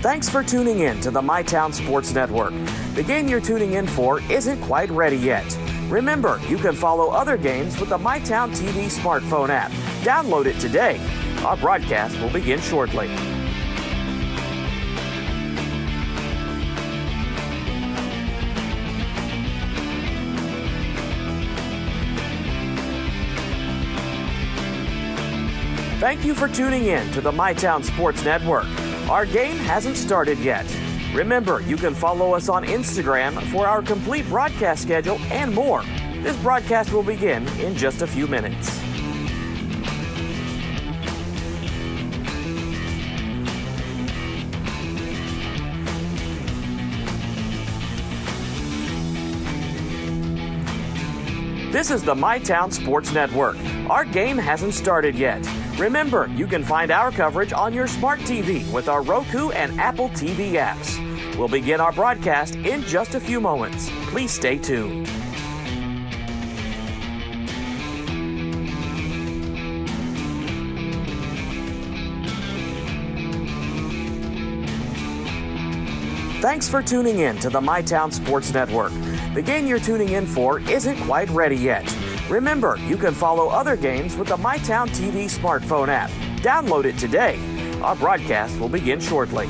Thanks for tuning in to the MyTown Sports Network. The game you're tuning in for isn't quite ready yet. Remember, you can follow other games with the MyTown TV smartphone app. Download it today. Our broadcast will begin shortly. Thank you for tuning in to the MyTown Sports Network. Our game hasn't started yet. Remember, you can follow us on Instagram for our complete broadcast schedule and more. This broadcast will begin in just a few minutes. This is the MyTown Sports Network. Our game hasn't started yet. Remember, you can find our coverage on your smart TV with our Roku and Apple TV apps. We'll begin our broadcast in just a few moments. Please stay tuned. Thanks for tuning in to the MyTown Sports Network. The game you're tuning in for isn't quite ready yet. Remember, you can follow other games with the MyTown TV smartphone app. Download it today. Our broadcast will begin shortly.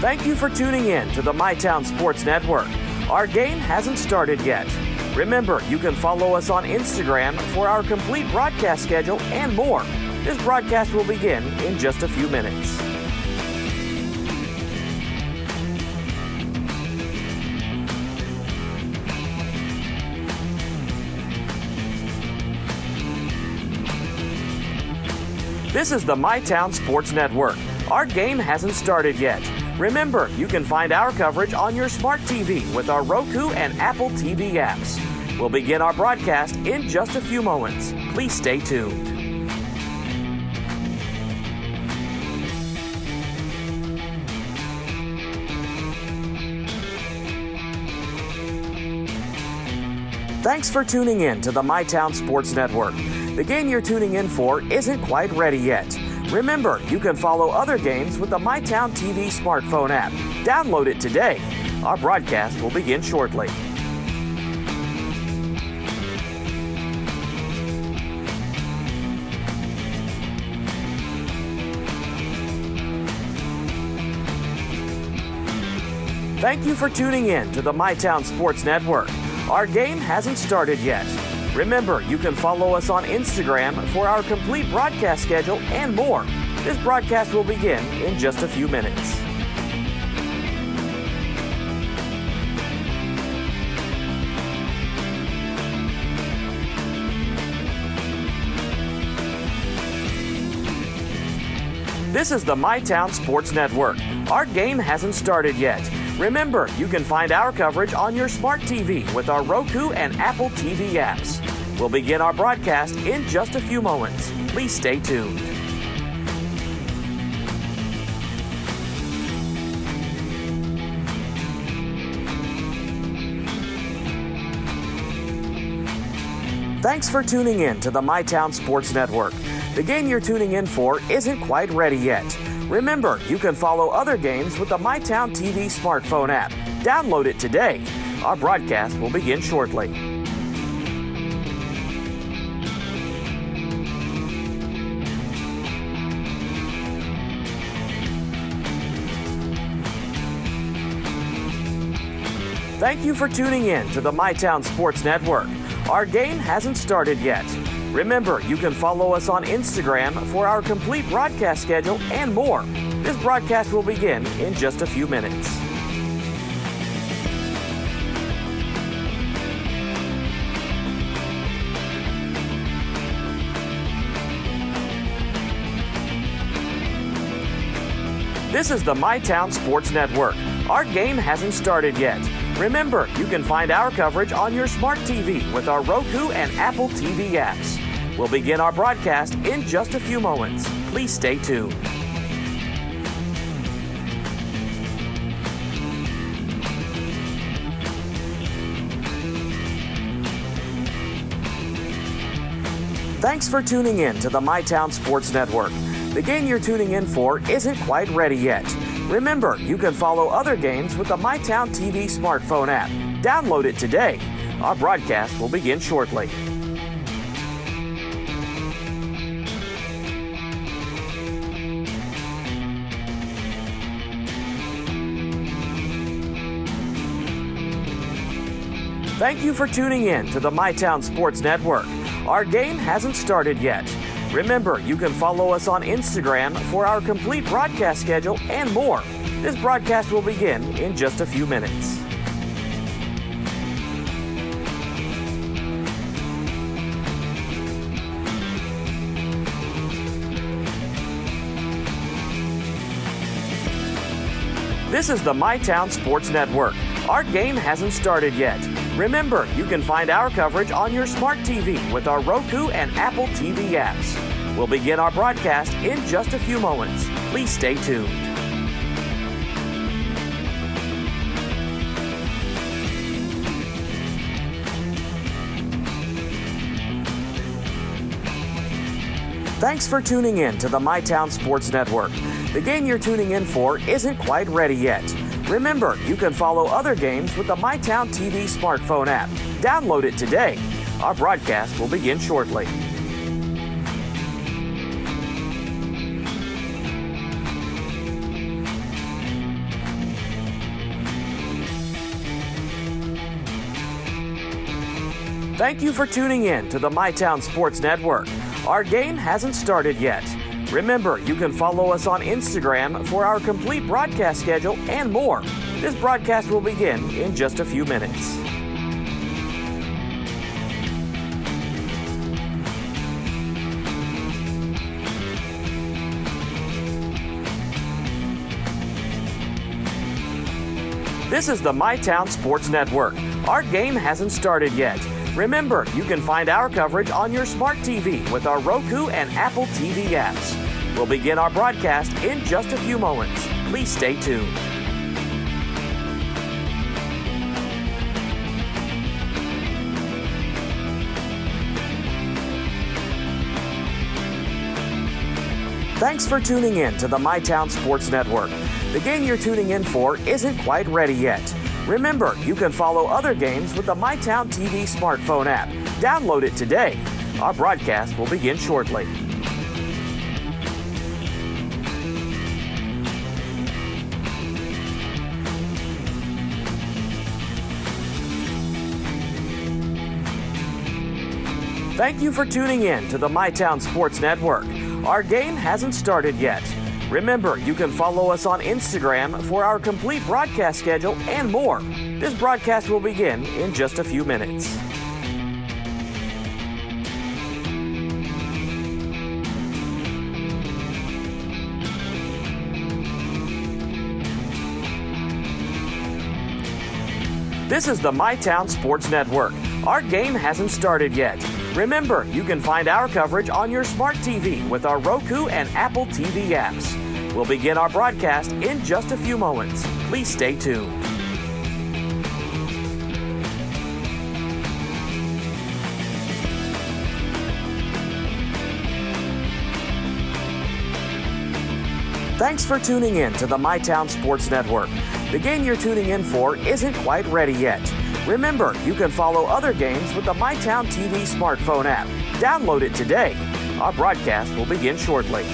Thank you for tuning in to the MyTown Sports Network. Our game hasn't started yet. Remember, you can follow us on Instagram for our complete broadcast schedule and more. This broadcast will begin in just a few minutes. This is the MyTown Sports Network. Our game hasn't started yet. Remember, you can find our coverage on your smart TV with our Roku and Apple TV apps. We'll begin our broadcast in just a few moments. Please stay tuned. Thanks for tuning in to the MyTown Sports Network. The game you're tuning in for isn't quite ready yet. Remember, you can follow other games with the MyTown TV smartphone app. Download it today. Our broadcast will begin shortly. Thank you for tuning in to the MyTown Sports Network. Our game hasn't started yet. Remember, you can follow us on Instagram for our complete broadcast schedule and more. This broadcast will begin in just a few minutes. This is the MyTown Sports Network. Our game hasn't started yet. Remember, you can find our coverage on your smart TV with our Roku and Apple TV apps. We'll begin our broadcast in just a few moments. Please stay tuned. Thanks for tuning in to the MyTown Sports Network. The game you're tuning in for isn't quite ready yet. Remember, you can follow other games with the MyTown TV smartphone app. Download it today. Our broadcast will begin shortly. Thank you for tuning in to the MyTown Sports Network. Our game hasn't started yet. Remember, you can follow us on Instagram for our complete broadcast schedule and more. This broadcast will begin in just a few minutes. This is the MyTown Sports Network. Our game hasn't started yet. Remember, you can find our coverage on your smart TV with our Roku and Apple TV apps. We'll begin our broadcast in just a few moments. Please stay tuned. Thanks for tuning in to the MyTown Sports Network. The game you're tuning in for isn't quite ready yet. Remember, you can follow other games with the MyTown TV smartphone app. Download it today. Our broadcast will begin shortly. Thank you for tuning in to the MyTown Sports Network. Our game hasn't started yet. Remember, you can follow us on Instagram for our complete broadcast schedule and more. This broadcast will begin in just a few minutes. This is the MyTown Sports Network. Our game hasn't started yet. Remember, you can find our coverage on your smart TV with our Roku and Apple TV apps. We'll begin our broadcast in just a few moments. Please stay tuned. Thanks for tuning in to the MyTown Sports Network. The game you're tuning in for isn't quite ready yet. Remember, you can follow other games with the MyTown TV smartphone app. Download it today. Our broadcast will begin shortly. Thank you for tuning in to the MyTown Sports Network. Our game hasn't started yet. Remember, you can follow us on Instagram for our complete broadcast schedule and more. This broadcast will begin in just a few minutes. This is the MyTown Sports Network. Our game hasn't started yet. Remember, you can find our coverage on your smart TV with our Roku and Apple TV apps. We'll begin our broadcast in just a few moments. Please stay tuned. Thanks for tuning in to the MyTown Sports Network. The game you're tuning in for isn't quite ready yet. Remember, you can follow other games with the MyTown TV smartphone app. Download it today. Our broadcast will begin shortly. Thank you for tuning in to the MyTown Sports Network. Our game hasn't started yet. Remember, you can follow us on Instagram for our complete broadcast schedule and more. This broadcast will begin in just a few minutes. This is the MyTown Sports Network. Our game hasn't started yet. Remember, you can find our coverage on your smart TV with our Roku and Apple TV apps. We'll begin our broadcast in just a few moments. Please stay tuned. Thanks for tuning in to the MyTown Sports Network. The game you're tuning in for isn't quite ready yet. Remember, you can follow other games with the MyTown TV smartphone app. Download it today. Our broadcast will begin shortly.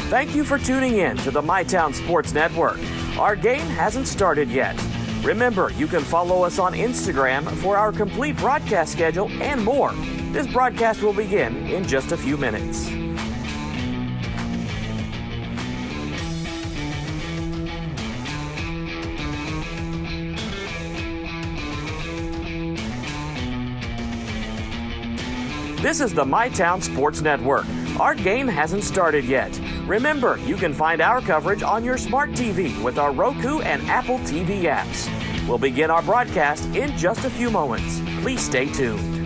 Thank you for tuning in to the MyTown Sports Network. Our game hasn't started yet. Remember, you can follow us on Instagram for our complete broadcast schedule and more. This broadcast will begin in just a few minutes. This is the MyTown Sports Network. Our game hasn't started yet. Remember, you can find our coverage on your smart TV with our Roku and Apple TV apps. We'll begin our broadcast in just a few moments. Please stay tuned.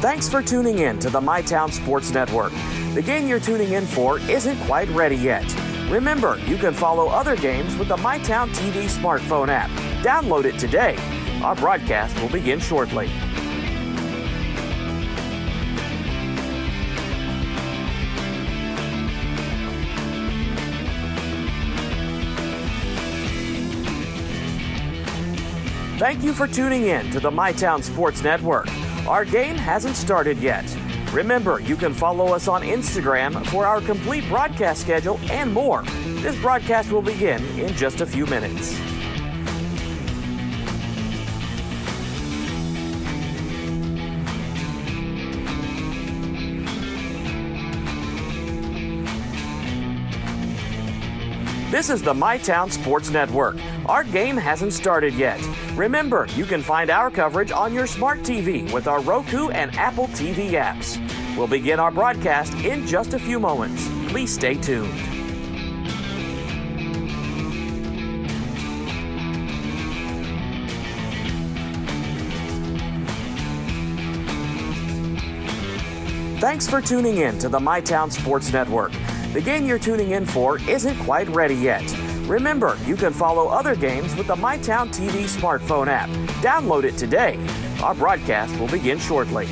Thanks for tuning in to the MyTown Sports Network. The game you're tuning in for isn't quite ready yet. Remember, you can follow other games with the MyTown TV smartphone app. Download it today. Our broadcast will begin shortly. Thank you for tuning in to the MyTown Sports Network. Our game hasn't started yet. Remember, you can follow us on Instagram for our complete broadcast schedule and more. This broadcast will begin in just a few minutes. This is the MyTown Sports Network. Our game hasn't started yet. Remember, you can find our coverage on your smart TV with our Roku and Apple TV apps. We'll begin our broadcast in just a few moments. Please stay tuned. Thanks for tuning in to the MyTown Sports Network. The game you're tuning in for isn't quite ready yet. Remember, you can follow other games with the MyTown TV smartphone app. Download it today. Our broadcast will begin shortly.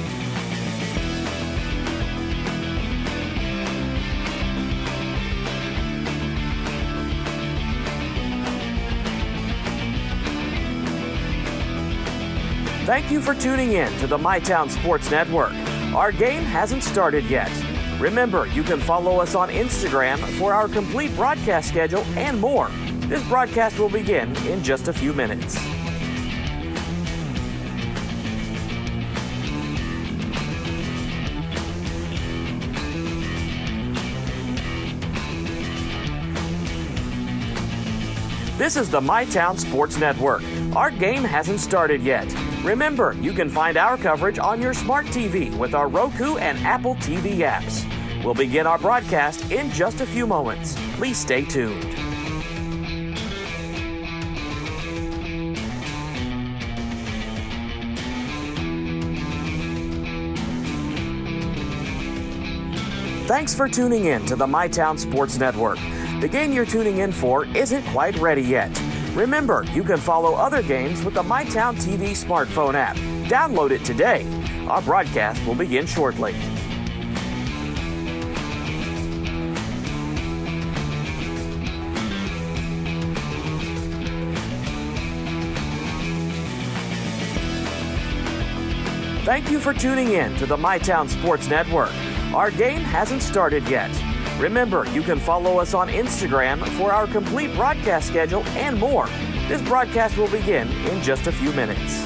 Thank you for tuning in to the MyTown Sports Network. Our game hasn't started yet. Remember, you can follow us on Instagram for our complete broadcast schedule and more. This broadcast will begin in just a few minutes. This is the MyTown Sports Network. Our game hasn't started yet. Remember, you can find our coverage on your smart TV with our Roku and Apple TV apps. We'll begin our broadcast in just a few moments. Please stay tuned. Thanks for tuning in to the MyTown Sports Network. The game you're tuning in for isn't quite ready yet. Remember, you can follow other games with the MyTown TV smartphone app. Download it today. Our broadcast will begin shortly. Thank you for tuning in to the MyTown Sports Network. Our game hasn't started yet. Remember, you can follow us on Instagram for our complete broadcast schedule and more. This broadcast will begin in just a few minutes.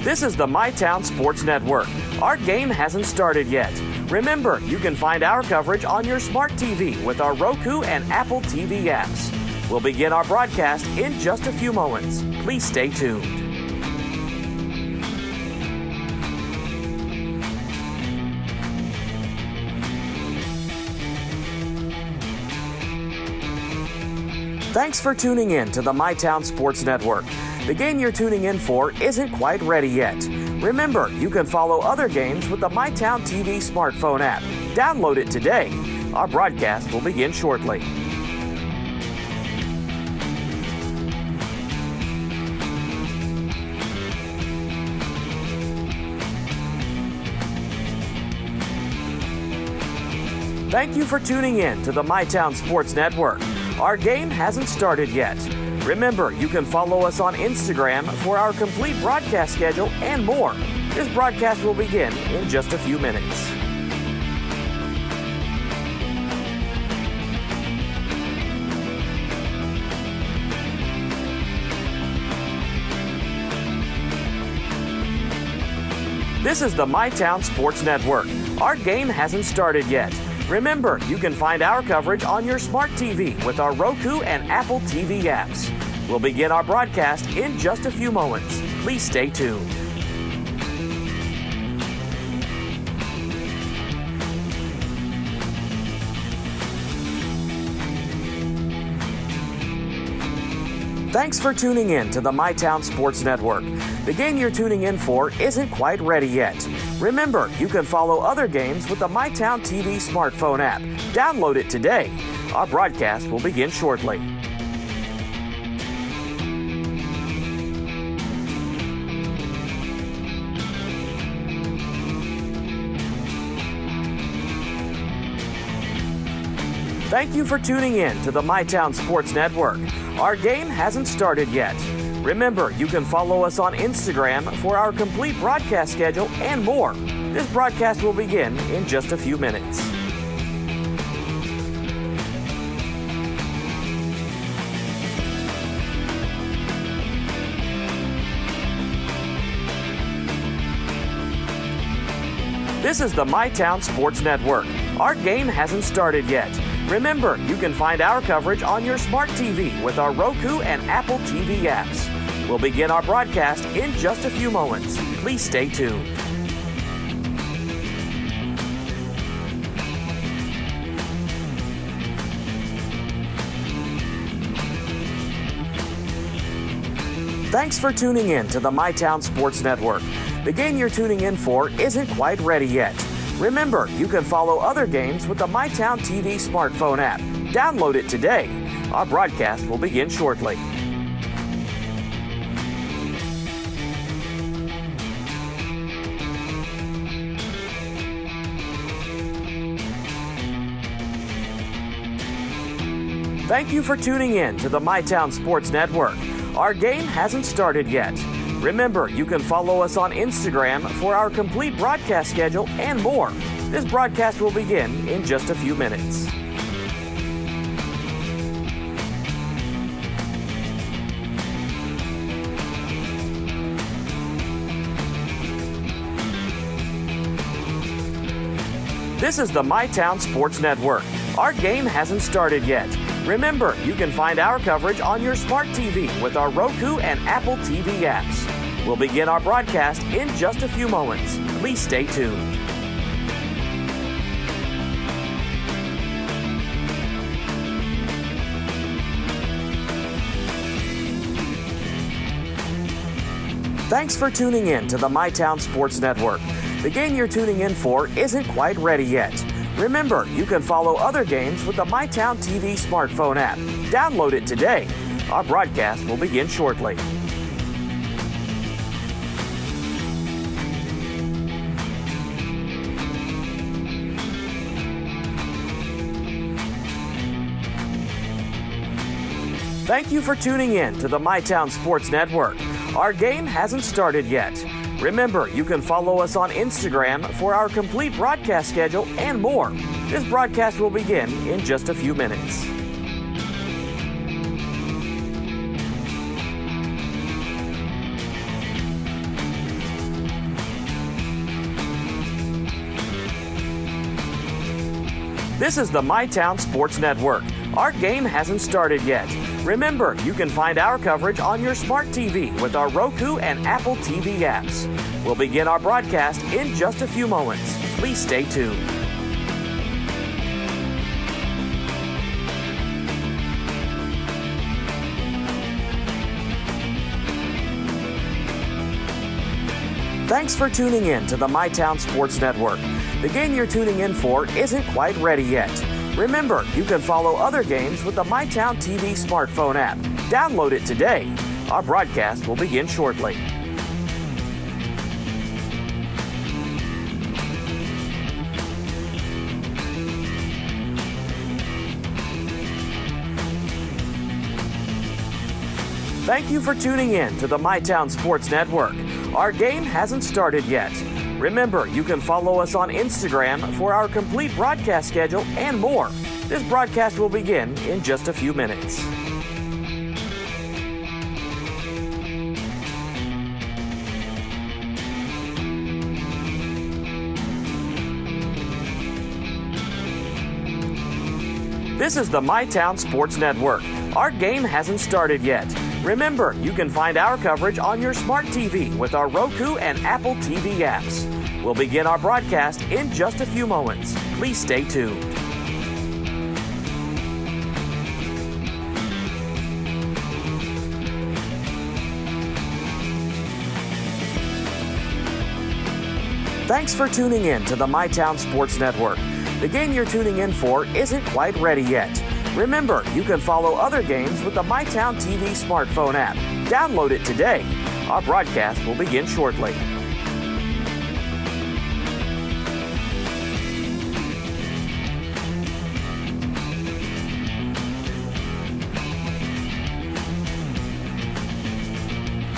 This is the MyTown Sports Network. Our game hasn't started yet. Remember, you can find our coverage on your smart TV with our Roku and Apple TV apps. We'll begin our broadcast in just a few moments. Please stay tuned. Thanks for tuning in to the MyTown Sports Network. The game you're tuning in for isn't quite ready yet. Remember, you can follow other games with the MyTown TV smartphone app. Download it today. Our broadcast will begin shortly. Thank you for tuning in to the MyTown Sports Network. Our game hasn't started yet. Remember, you can follow us on Instagram for our complete broadcast schedule and more. This broadcast will begin in just a few minutes. This is the MyTown Sports Network. Our game hasn't started yet. Remember, you can find our coverage on your smart TV with our Roku and Apple TV apps. We'll begin our broadcast in just a few moments. Please stay tuned. Thanks for tuning in to the MyTown Sports Network. The game you're tuning in for isn't quite ready yet. Remember, you can follow other games with the MyTown TV smartphone app. Download it today. Our broadcast will begin shortly. Thank you for tuning in to the MyTown Sports Network. Our game hasn't started yet. Remember, you can follow us on Instagram for our complete broadcast schedule and more. This broadcast will begin in just a few minutes. This is the MyTown Sports Network. Our game hasn't started yet. Remember, you can find our coverage on your smart TV with our Roku and Apple TV apps. We'll begin our broadcast in just a few moments. Please stay tuned. Thanks for tuning in to the MyTown Sports Network. The game you're tuning in for isn't quite ready yet. Remember, you can follow other games with the MyTown TV smartphone app. Download it today. Our broadcast will begin shortly. Thank you for tuning in to the MyTown Sports Network. Our game hasn't started yet. Remember, you can follow us on Instagram for our complete broadcast schedule and more. This broadcast will begin in just a few minutes. This is the MyTown Sports Network. Our game hasn't started yet. Remember, you can find our coverage on your smart TV with our Roku and Apple TV apps. We'll begin our broadcast in just a few moments. Please stay tuned. Thanks for tuning in to the MyTown Sports Network. The game you're tuning in for isn't quite ready yet. Remember, you can follow other games with the MyTown TV smartphone app. Download it today. Our broadcast will begin shortly. Thank you for tuning in to the MyTown Sports Network. Our game hasn't started yet. Remember, you can follow us on Instagram for our complete broadcast schedule and more. This broadcast will begin in just a few minutes. This is the MyTown Sports Network. Our game hasn't started yet. Remember, you can find our coverage on your smart TV with our Roku and Apple TV apps. We'll begin our broadcast in just a few moments. Please stay tuned. Thanks for tuning in to the MyTown Sports Network. The game you're tuning in for isn't quite ready yet. Remember, you can follow other games with the MyTown TV smartphone app. Download it today. Our broadcast will begin shortly. Thank you for tuning in to the MyTown Sports Network. Our game hasn't started yet. Remember, you can follow us on Instagram for our complete broadcast schedule and more. This broadcast will begin in just a few minutes. This is the MyTown Sports Network. Our game hasn't started yet. Remember, you can find our coverage on your smart TV with our Roku and Apple TV apps. We'll begin our broadcast in just a few moments. Please stay tuned. Thanks for tuning in to the MyTown Sports Network. The game you're tuning in for isn't quite ready yet. Remember, you can follow other games with the MyTown TV smartphone app. Download it today. Our broadcast will begin shortly.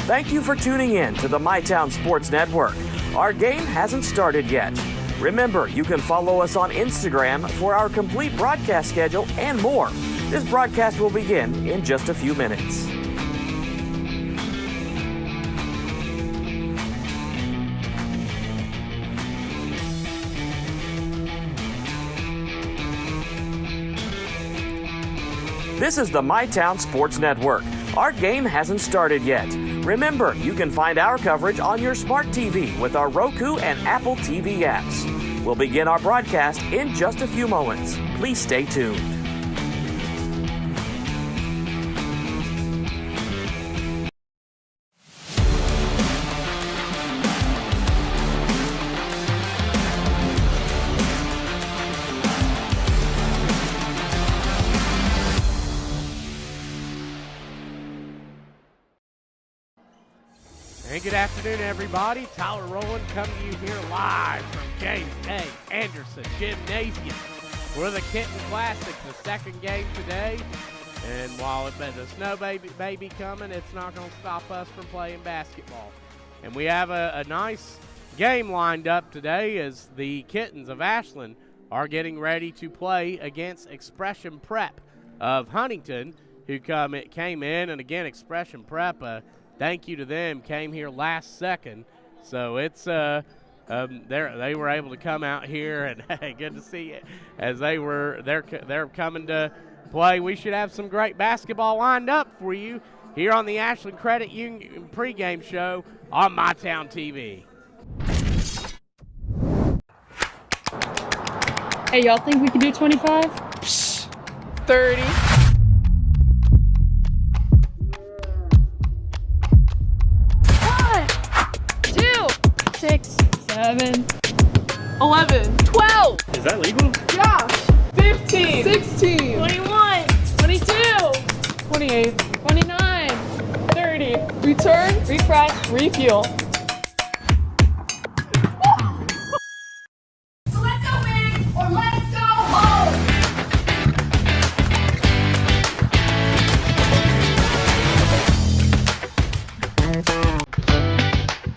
Thank you for tuning in to the MyTown Sports Network. Our game hasn't started yet. Remember, you can follow us on Instagram for our complete broadcast schedule and more. This broadcast will begin in just a few minutes. This is the MyTown Sports Network. Our game hasn't started yet. Remember, you can find our coverage on your smart TV with our Roku and Apple TV apps. We'll begin our broadcast in just a few moments. Please stay tuned. And good afternoon, everybody. Tyler Rowland coming to you here live from James A. Anderson Gymnasium for the Kitten Classic, the second game today. And while the snow may be coming, it's not going to stop us from playing basketball. And we have a nice game lined up today as the Kittens of Ashland are getting ready to play against Expression Prep of Huntington, who came in. And again, Expression Prep, thank you to them, came here last second. So it's they were able to come out here, and hey, good to see it as they're coming to play. We should have some great basketball lined up for you here on the Ashland Credit Union pregame show on MyTown TV. Hey, y'all think we can do 25? Psst, 30. 6, 7, 11, 12. Is that legal? Josh, 15, 16, 21, 22, 28, 29, 30. Return, refresh. refuel. So let's go big or let's go home.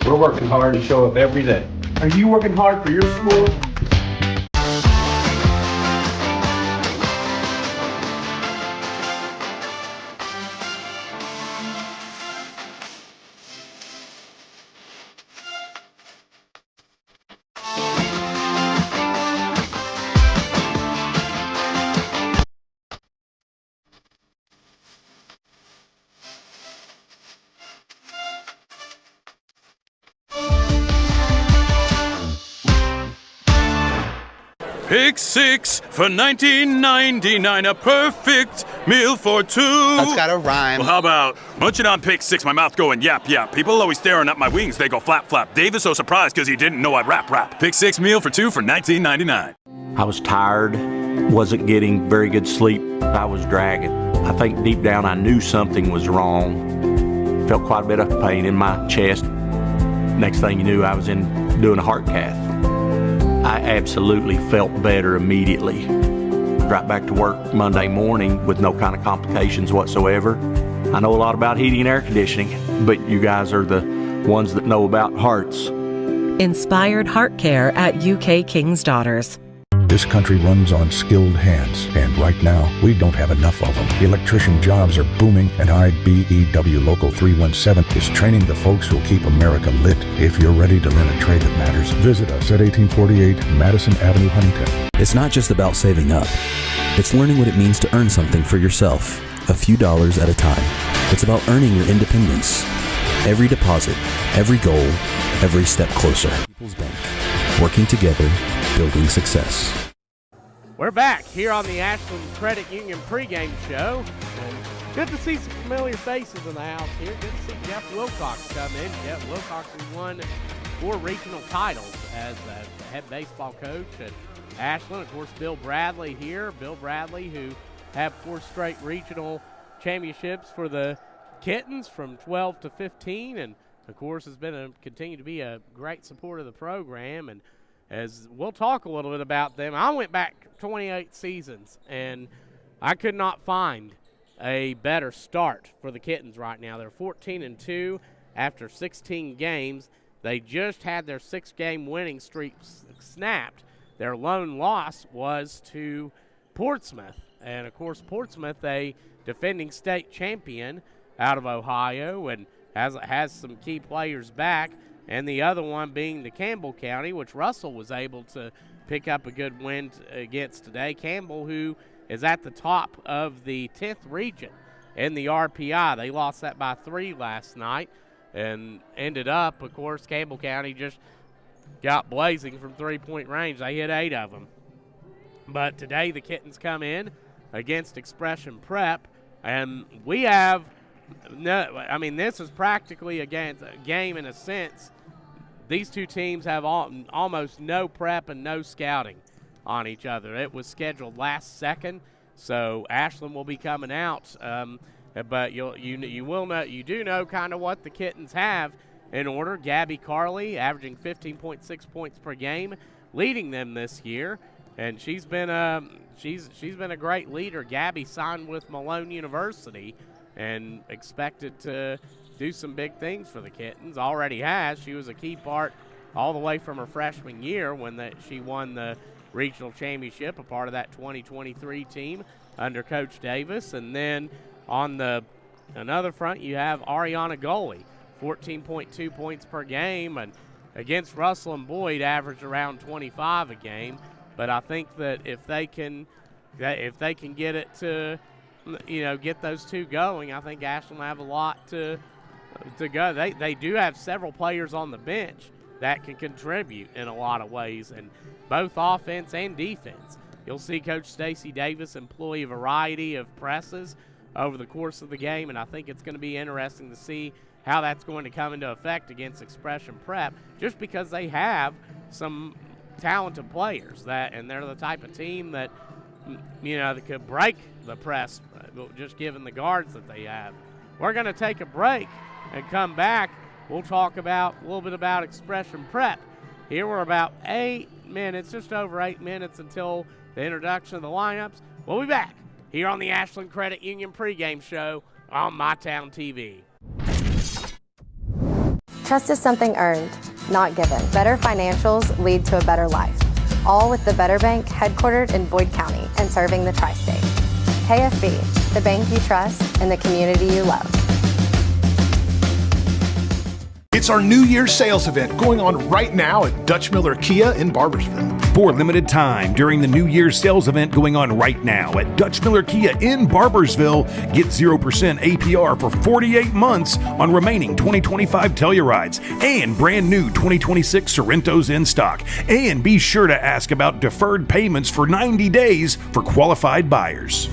We're working hard to show up every day. Are you working hard for your school? Pick six for $19.99, a perfect meal for two. That's gotta rhyme. Well, how about munching on pick six, my mouth going yap, yap. People always staring at my wings, they go flap, flap. Dave is so surprised because he didn't know I'd rap. Pick six meal for two for $19.99. I was tired, wasn't getting very good sleep. I was dragging. I think deep down I knew something was wrong. Felt quite a bit of pain in my chest. Next thing you knew, I was doing a heart cath. I absolutely felt better immediately. Right back to work Monday morning with no kind of complications whatsoever. I know a lot about heating and air conditioning, but you guys are the ones that know about hearts. Inspired Heart Care at UK King's Daughters. This country runs on skilled hands, and right now, we don't have enough of them. Electrician jobs are booming, and IBEW Local 317 is training the folks who'll keep America lit. If you're ready to learn a trade that matters, visit us at 1848 Madison Avenue, Huntington. It's not just about saving up. It's learning what it means to earn something for yourself, a few dollars at a time. It's about earning your independence. Every deposit, every goal, every step closer. People's Bank. Working together, building success. We're back here on the Ashland Credit Union pregame show. And good to see some familiar faces in the house here. Good to see Jeff Wilcox come in. Jeff Wilcox, who won 4 regional titles as the head baseball coach at Ashland. Of course, Bill Bradley here. Bill Bradley, who had 4 straight regional championships for the Kittens from 12 to 15, and of course has been continued to be a great supporter of the program. And as we'll talk a little bit about them, I went back 28 seasons, and I could not find a better start for the Kittens right now. They're 14-2 after 16 games. They just had their 6-game winning streak snapped. Their lone loss was to Portsmouth. And, of course, Portsmouth, a defending state champion out of Ohio, and has some key players back. And the other one being the Campbell County, which Russell was able to pick up a good win against today. Campbell, who is at the top of the 10th region in the RPI. They lost that by 3 last night and ended up, of course, Campbell County just got blazing from 3-point range. They hit 8 of them. But today the Kittens come in against Expression Prep, and we have this is practically a game in a sense. These two teams have almost no prep and no scouting on each other. It was scheduled last second, so Ashland will be coming out. But you do know kind of what the Kittens have in order. Gabby Carley averaging 15.6 points per game, leading them this year, and she's been a great leader. Gabby signed with Malone University and expected to do some big things for the Kittens. Already has. She was a key part all the way from her freshman year when she won the regional championship, a part of that 2023 team under Coach Davis. And then on another front, you have Ariana Goley, 14.2 points per game, and against Russell and Boyd averaged around 25 a game. But I think that if they can get it to, get those two going, I think Ashland will have a lot to go. They do have several players on the bench that can contribute in a lot of ways, and both offense and defense. You'll see Coach Stacy Davis employ a variety of presses over the course of the game, and I think it's going to be interesting to see how that's going to come into effect against Expression Prep, just because they have some talented players and they're the type of team that that could break the press just given the guards that they have. We're going to take a break and come back. We'll talk a little bit about Expression Prep. Here we're about 8 minutes, just over 8 minutes until the introduction of the lineups. We'll be back here on the Ashland Credit Union pregame show on MyTown TV. Trust is something earned, not given. Better financials lead to a better life. All with the Better Bank, headquartered in Boyd County and serving the tri-state. KFB, the bank you trust and the community you love. It's our New Year's sales event going on right now at Dutch Miller Kia in Barbersville. For a limited time during the New Year's sales event going on right now at Dutch Miller Kia in Barbersville, get 0% APR for 48 months on remaining 2025 Tellurides and brand new 2026 Sorrentos in stock. And be sure to ask about deferred payments for 90 days for qualified buyers.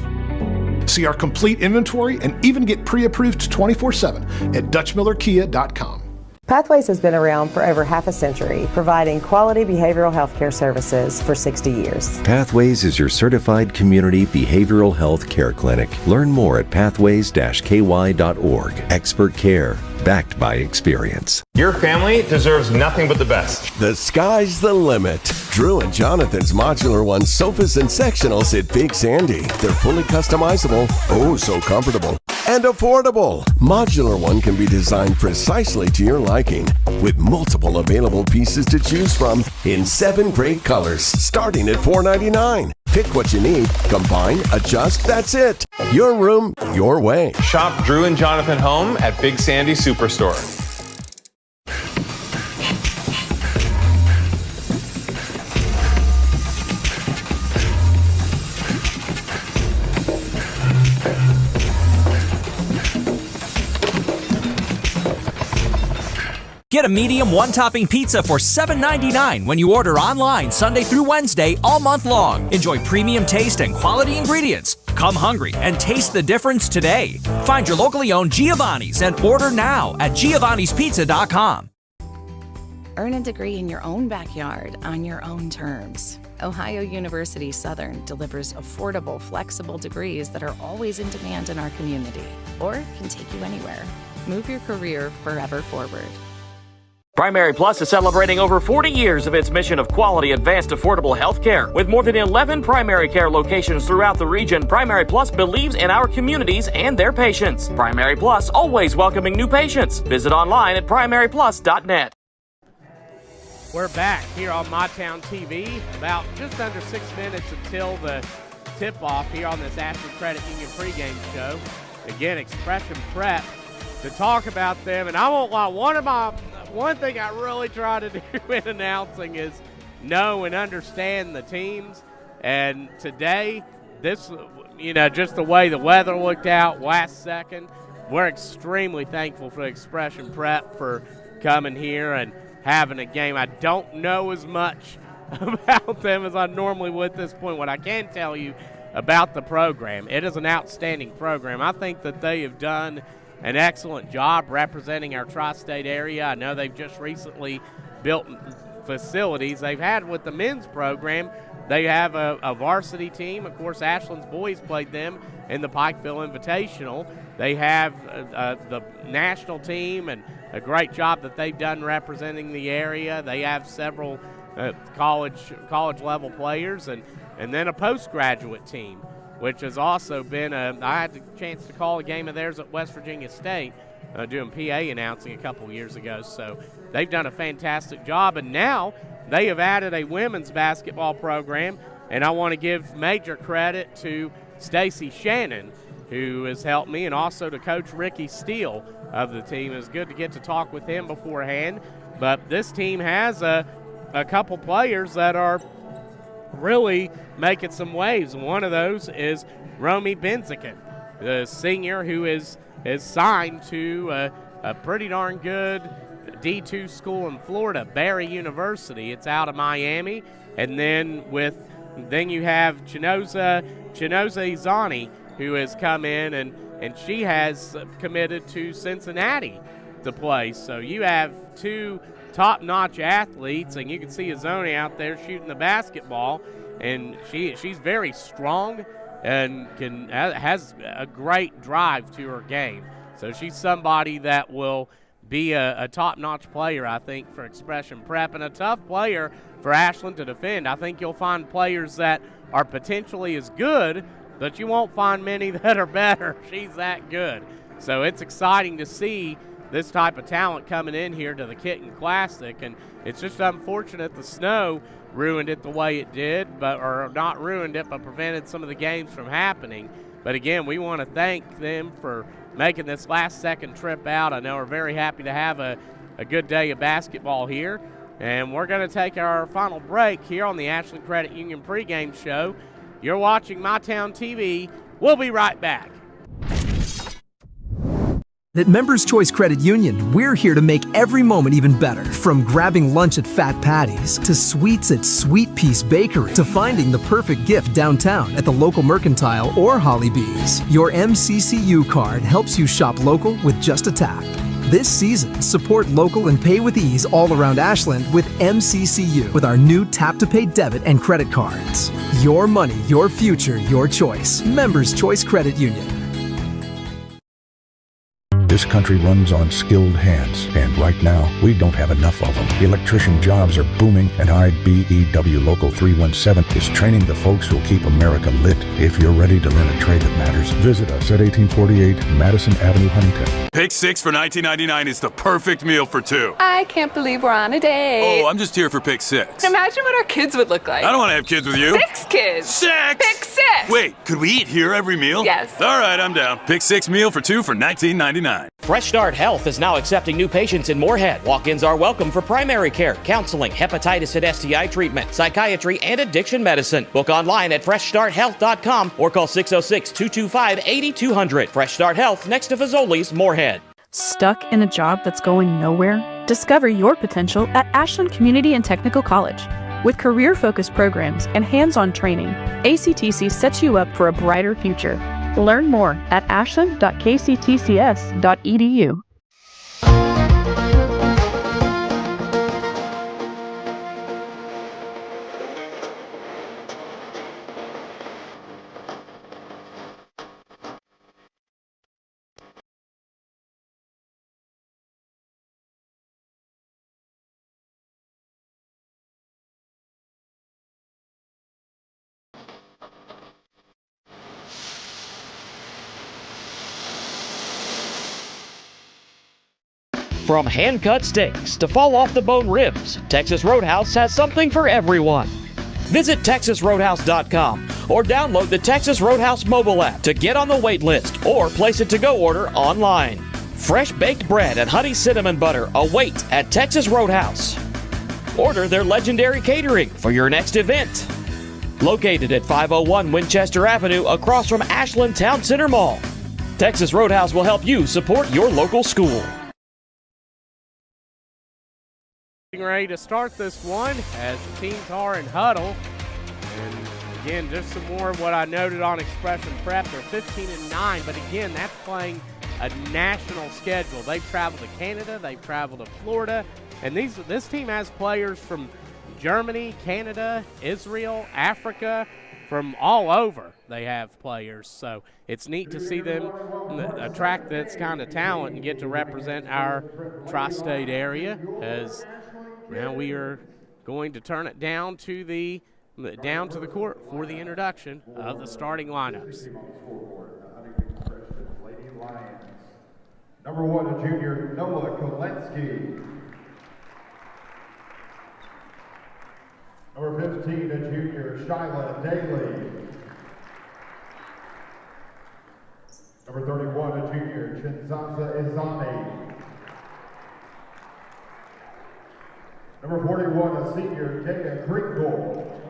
See our complete inventory and even get pre-approved 24/7 at DutchMillerKia.com. Pathways has been around for over half a century, providing quality behavioral health care services for 60 years. Pathways is your certified community behavioral health care clinic. Learn more at pathways-ky.org. Expert care, backed by experience. Your family deserves nothing but the best. The sky's the limit. Drew and Jonathan's Modular One sofas and sectionals at Big Sandy. They're fully customizable, oh so comfortable, and affordable. Modular One can be designed precisely to your liking, with multiple available pieces to choose from in 7 great colors, starting at $4.99. Pick what you need, combine, adjust, that's it. Your room, your way. Shop Drew and Jonathan Home at Big Sandy Superstore. Get a medium one-topping pizza for $7.99 when you order online Sunday through Wednesday all month long. Enjoy premium taste and quality ingredients. Come hungry and taste the difference today. Find your locally owned Giovanni's and order now at giovannispizza.com. Earn a degree in your own backyard on your own terms. Ohio University Southern delivers affordable, flexible degrees that are always in demand in our community, or can take you anywhere. Move your career forever forward. Primary Plus is celebrating over 40 years of its mission of quality, advanced, affordable health care. With more than 11 primary care locations throughout the region, Primary Plus believes in our communities and their patients. Primary Plus, always welcoming new patients. Visit online at primaryplus.net. We're back here on MyTown TV. About just under 6 minutes until the tip-off here on this Ashland Credit Union pregame show. Again, Expression Prep to talk about them. And I won't lie, one thing I really try to do in announcing is know and understand the teams. And today, this, just the way the weather looked out last second, we're extremely thankful for Expression Prep for coming here and having a game. I don't know as much about them as I normally would at this point. What I can tell you about the program, it is an outstanding program. I think that they have done an excellent job representing our tri-state area. I know they've just recently built facilities. They've had with the men's program, they have a varsity team. Of course, Ashland's boys played them in the Pikeville Invitational. They have the national team and a great job that they've done representing the area. They have several college level players and then a postgraduate team, which has also been I had the chance to call a game of theirs at West Virginia State doing PA announcing a couple years ago. So they've done a fantastic job, and now they have added a women's basketball program, and I want to give major credit to Stacy Shannon, who has helped me, and also to Coach Ricky Steele of the team. It was good to get to talk with him beforehand, but this team has a couple players that are really making some waves. One of those is Romy Benziken, the senior who is signed to a pretty darn good D2 school in Florida, Barry University. It's out of Miami. And then you have Chinoza Izani, who has come in and she has committed to Cincinnati to play. So you have two top-notch athletes, and you can see Izoni out there shooting the basketball, and she's very strong and has a great drive to her game. So she's somebody that will be a top-notch player, I think, for Expression Prep, and a tough player for Ashland to defend. I think you'll find players that are potentially as good, but you won't find many that are better. She's that good. So it's exciting to see this type of talent coming in here to the Kitten Classic, and it's just unfortunate the snow ruined it the way it did, or not ruined it, but prevented some of the games from happening. But again, we want to thank them for making this last-second trip out. I know we're very happy to have a good day of basketball here, and we're going to take our final break here on the Ashland Credit Union pregame show. You're watching MyTown TV. We'll be right back. At Members Choice Credit Union, we're here to make every moment even better. From grabbing lunch at Fat Patty's, to sweets at Sweet Peace Bakery, to finding the perfect gift downtown at the local Mercantile or Holly Bees. Your MCCU card helps you shop local with just a tap. This season, support local and pay with ease all around Ashland with MCCU with our new tap-to-pay debit and credit cards. Your money, your future, your choice. Members Choice Credit Union. This country runs on skilled hands, and right now, we don't have enough of them. Electrician jobs are booming, and IBEW Local 317 is training the folks who'll keep America lit. If you're ready to learn a trade that matters, visit us at 1848 Madison Avenue, Huntington. Pick 6 for $19.99 is the perfect meal for two. I can't believe we're on a date. Oh, I'm just here for pick 6. Imagine what our kids would look like. I don't want to have kids with you. 6 kids. 6! Pick 6! Wait, could we eat here every meal? Yes. All right, I'm down. Pick 6 meal for 2 for $19.99. Fresh Start Health is now accepting new patients in Moorhead. Walk-ins are welcome for primary care, counseling, hepatitis and STI treatment, psychiatry, and addiction medicine. Book online at freshstarthealth.com or call 606-225-8200. Fresh Start Health, next to Fazoli's, Moorhead. Stuck in a job that's going nowhere? Discover your potential at Ashland Community and Technical College. With career-focused programs and hands-on training, ACTC sets you up for a brighter future. Learn more at ashland.kctcs.edu. From hand-cut steaks to fall-off-the-bone ribs, Texas Roadhouse has something for everyone. Visit TexasRoadhouse.com or download the Texas Roadhouse mobile app to get on the wait list or place a to-go order online. Fresh baked bread and honey cinnamon butter await at Texas Roadhouse. Order their legendary catering for your next event. Located at 501 Winchester Avenue across from Ashland Town Center Mall. Texas Roadhouse will help you support your local school. Ready to start this one as the teams are in huddle. And again, just some more of what I noted on Expression Prep. They're 15-9, but again, that's playing a national schedule. They've traveled to Canada, they've traveled to Florida, and this team has players from Germany, Canada, Israel, Africa, from all over. They have players, so it's neat to see them attract this kind of talent and get to represent our tri-state area. As now we are going to turn it down to the court for the introduction of the starting lineups. Number 1, a junior, Noah Kolensky. Number 15, a junior, Shyla Daly. Number 31, a junior, Chinzaza Izami. Number 41, a senior, Daya Kringle.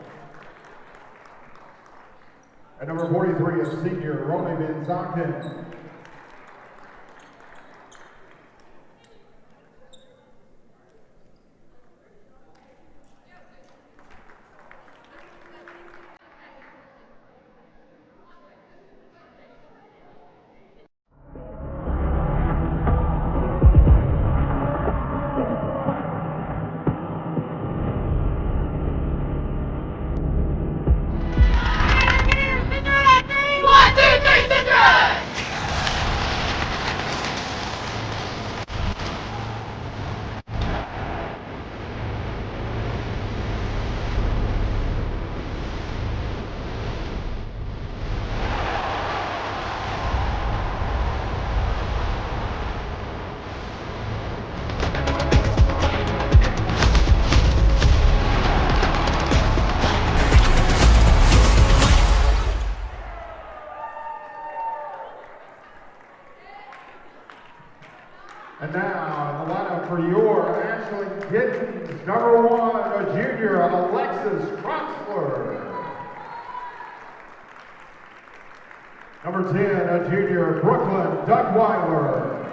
And number 43, a senior, Romy Benzakin. And now, in the lineup for your Ashland Kittens, number 1, a junior, Alexis Troxler. Number 10, a junior, Brooklyn Duckweiler.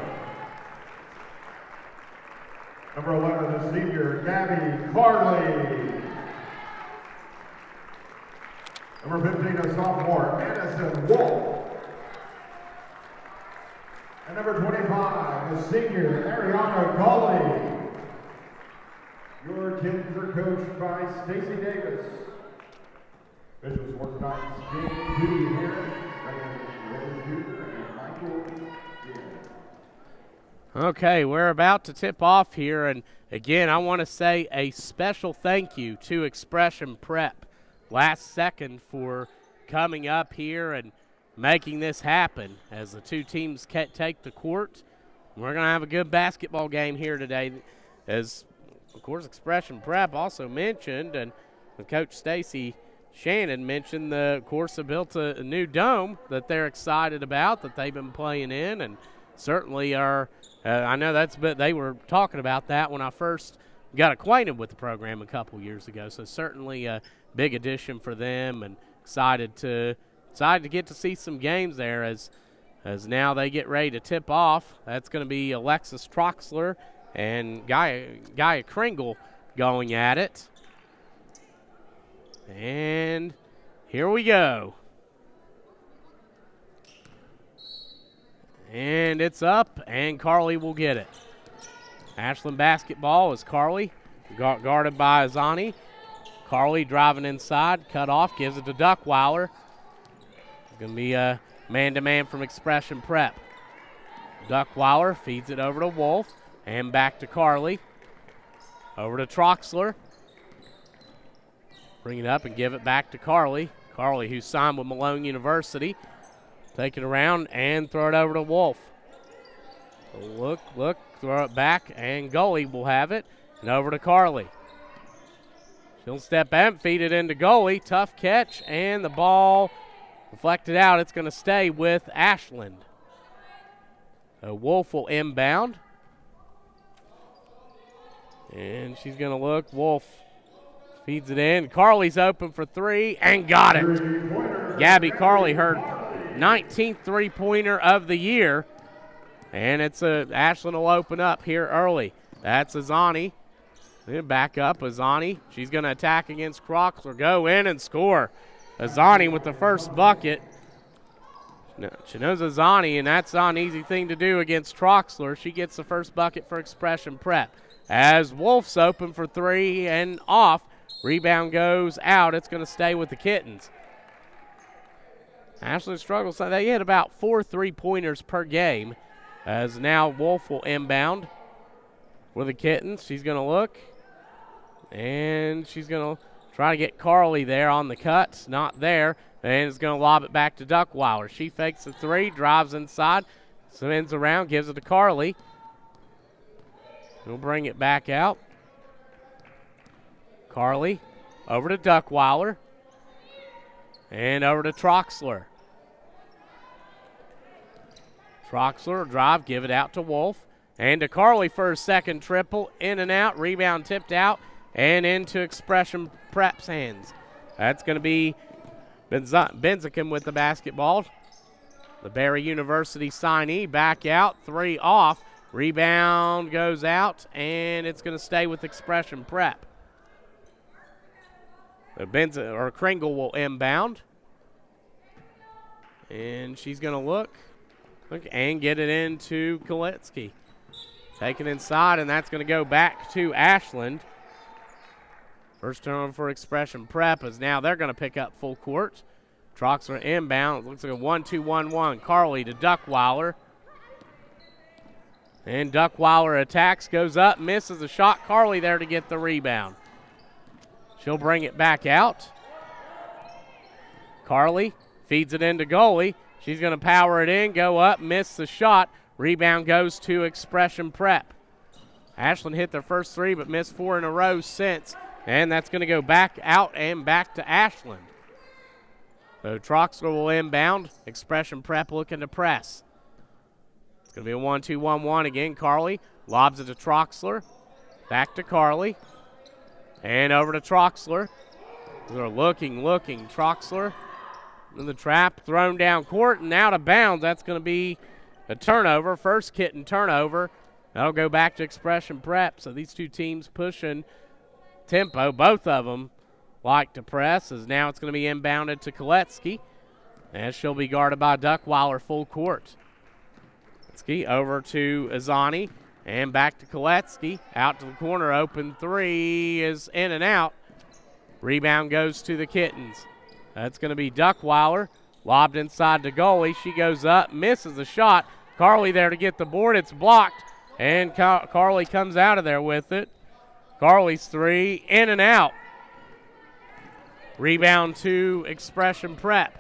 Number 11, a senior, Gabby Carley. Number 15, a sophomore, Addison Wolf. And number 25, a senior, Ariana Gully. Your kids are coached by Stacy Davis. Officials for tonight's game, Judy Harris, Ray Jr., and Michael Gibbs. Okay, we're about to tip off here, and again, I want to say a special thank you to Expression Prep last second for coming up here and making this happen as the two teams take the court. We're going to have a good basketball game here today, as, of course, Expression Prep also mentioned, and Coach Stacy Shannon mentioned, of course, they built a new dome that they're excited about, that they've been playing in, and certainly are, I know they were talking about that when I first got acquainted with the program a couple years ago, so certainly a big addition for them, and excited to get to see some games there as now they get ready to tip off. That's going to be Alexis Troxler and Gaia Kringle going at it. And here we go. And it's up, and Carly will get it. Ashland basketball is Carly, guarded by Azani. Carly driving inside, cut off, gives it to Duckweiler. It's going to be a man-to-man from Expression Prep. Duckweiler feeds it over to Wolf and back to Carly. Over to Troxler. Bring it up and give it back to Carly. Carly, who signed with Malone University. Take it around and throw it over to Wolf. Look, throw it back, and goalie will have it. And over to Carly. She'll step back, feed it into goalie. Tough catch, and the ball deflected out. It's going to stay with Ashland. Wolf will inbound. And she's going to look. Wolf feeds it in. Carly's open for three and got it. Gabby Carly, her 19th three-pointer of the year. And Ashland will open up here early. That's Azani. Then back up, Azani. She's going to attack against Croxler. Go in and score. Azani with the first bucket. She knows Azani, and that's not an easy thing to do against Troxler. She gets the first bucket for Expression Prep. As Wolf's open for three and off. Rebound goes out. It's going to stay with the Kittens. Ashland struggles. They hit about 4 3-pointers per game. As now Wolf will inbound for the Kittens. She's going to look. And she's going to try to get Carly there on the cut. Not there. And is going to lob it back to Duckweiler. She fakes the three, drives inside, spins around, gives it to Carly. We'll bring it back out. Carly over to Duckweiler. And over to Troxler. Troxler drive, give it out to Wolf. And to Carly for her second triple. In and out, rebound tipped out, and into Expression Prep's hands. That's going to be Benziken with the basketball. The Barry University signee back out, three off. Rebound goes out, and it's going to stay with Expression Prep. Kringle will inbound. And she's going to look and get it into Koletsky. Taken inside, and that's going to go back to Ashland. First turnover for Expression Prep is now they're going to pick up full court. Troxler inbound. It looks like a 1-2-1-1. Carly to Duckweiler. And Duckweiler attacks, goes up, misses a shot. Carly there to get the rebound. She'll bring it back out. Carly feeds it into goalie. She's going to power it in, go up, miss the shot. Rebound goes to Expression Prep. Ashland hit their first three, but missed 4 in a row since. And that's going to go back out and back to Ashland. So Troxler will inbound. Expression Prep looking to press. It's going to be a 1-2-1-1 again. Carly lobs it to Troxler. Back to Carly. And over to Troxler. They're looking. Troxler in the trap, thrown down court and out of bounds. That's going to be a turnover. First Kitten turnover. That'll go back to Expression Prep. So these two teams pushing tempo. Both of them like to press, as now it's going to be inbounded to Koletsky, as she'll be guarded by Duckweiler full court. Koletsky over to Azani, and back to Koletsky. Out to the corner, open three is in and out. Rebound goes to the Kittens. That's going to be Duckweiler, lobbed inside the goalie. She goes up, misses the shot. Carly there to get the board. It's blocked, and Carly comes out of there with it. Carly's three, in and out. Rebound to Expression Prep.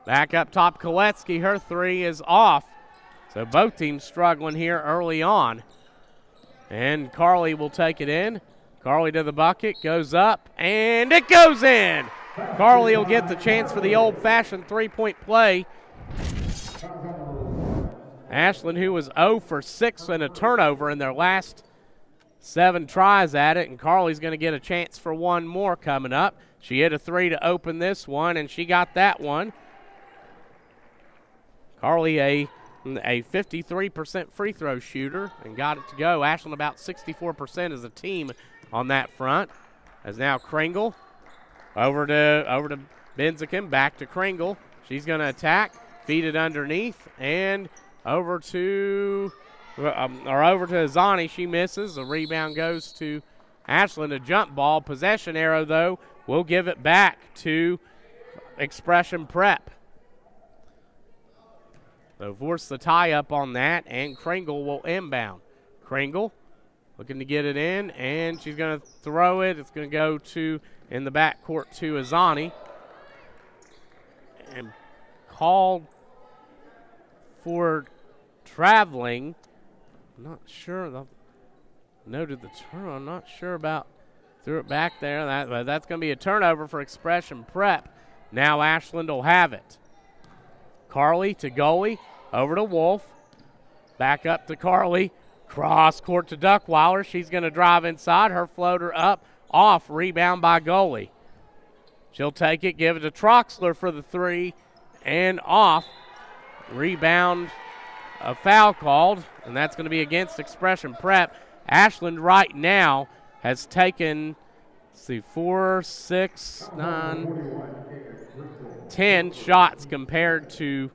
Back up top, Koletsky. Her three is off. So both teams struggling here early on. And Carly will take it in. Carly to the bucket, goes up, and it goes in. Carly will get the chance for the old-fashioned three-point play. Ashland, who was 0 for 6 and a turnover in their last 7 tries at it, and Carly's going to get a chance for one more coming up. She hit a three to open this one, and she got that one. Carly, a 53% free throw shooter, and got it to go. Ashland about 64% as a team on that front. As now Kringle over to Benziken, back to Kringle. She's going to attack, feed it underneath, and over to Azani. She misses. The rebound goes to Ashland. A jump ball. Possession arrow, though, will give it back to Expression Prep. So force the tie-up on that, and Kringle will inbound. Kringle looking to get it in, and she's going to throw it. It's going to go to in the backcourt to Azani. And called for traveling. I'm not sure. Noted the turn. I'm not sure about. Threw it back there. That's going to be a turnover for Expression Prep. Now Ashland will have it. Carly to goalie. Over to Wolf. Back up to Carly. Cross court to Duckweiler. She's going to drive inside. Her floater up. Off. Rebound by goalie. She'll take it. Give it to Troxler for the 3. And off. Rebound. A foul called. And that's going to be against Expression Prep. Ashland right now has taken, 4, 6, 9, 10 shots compared to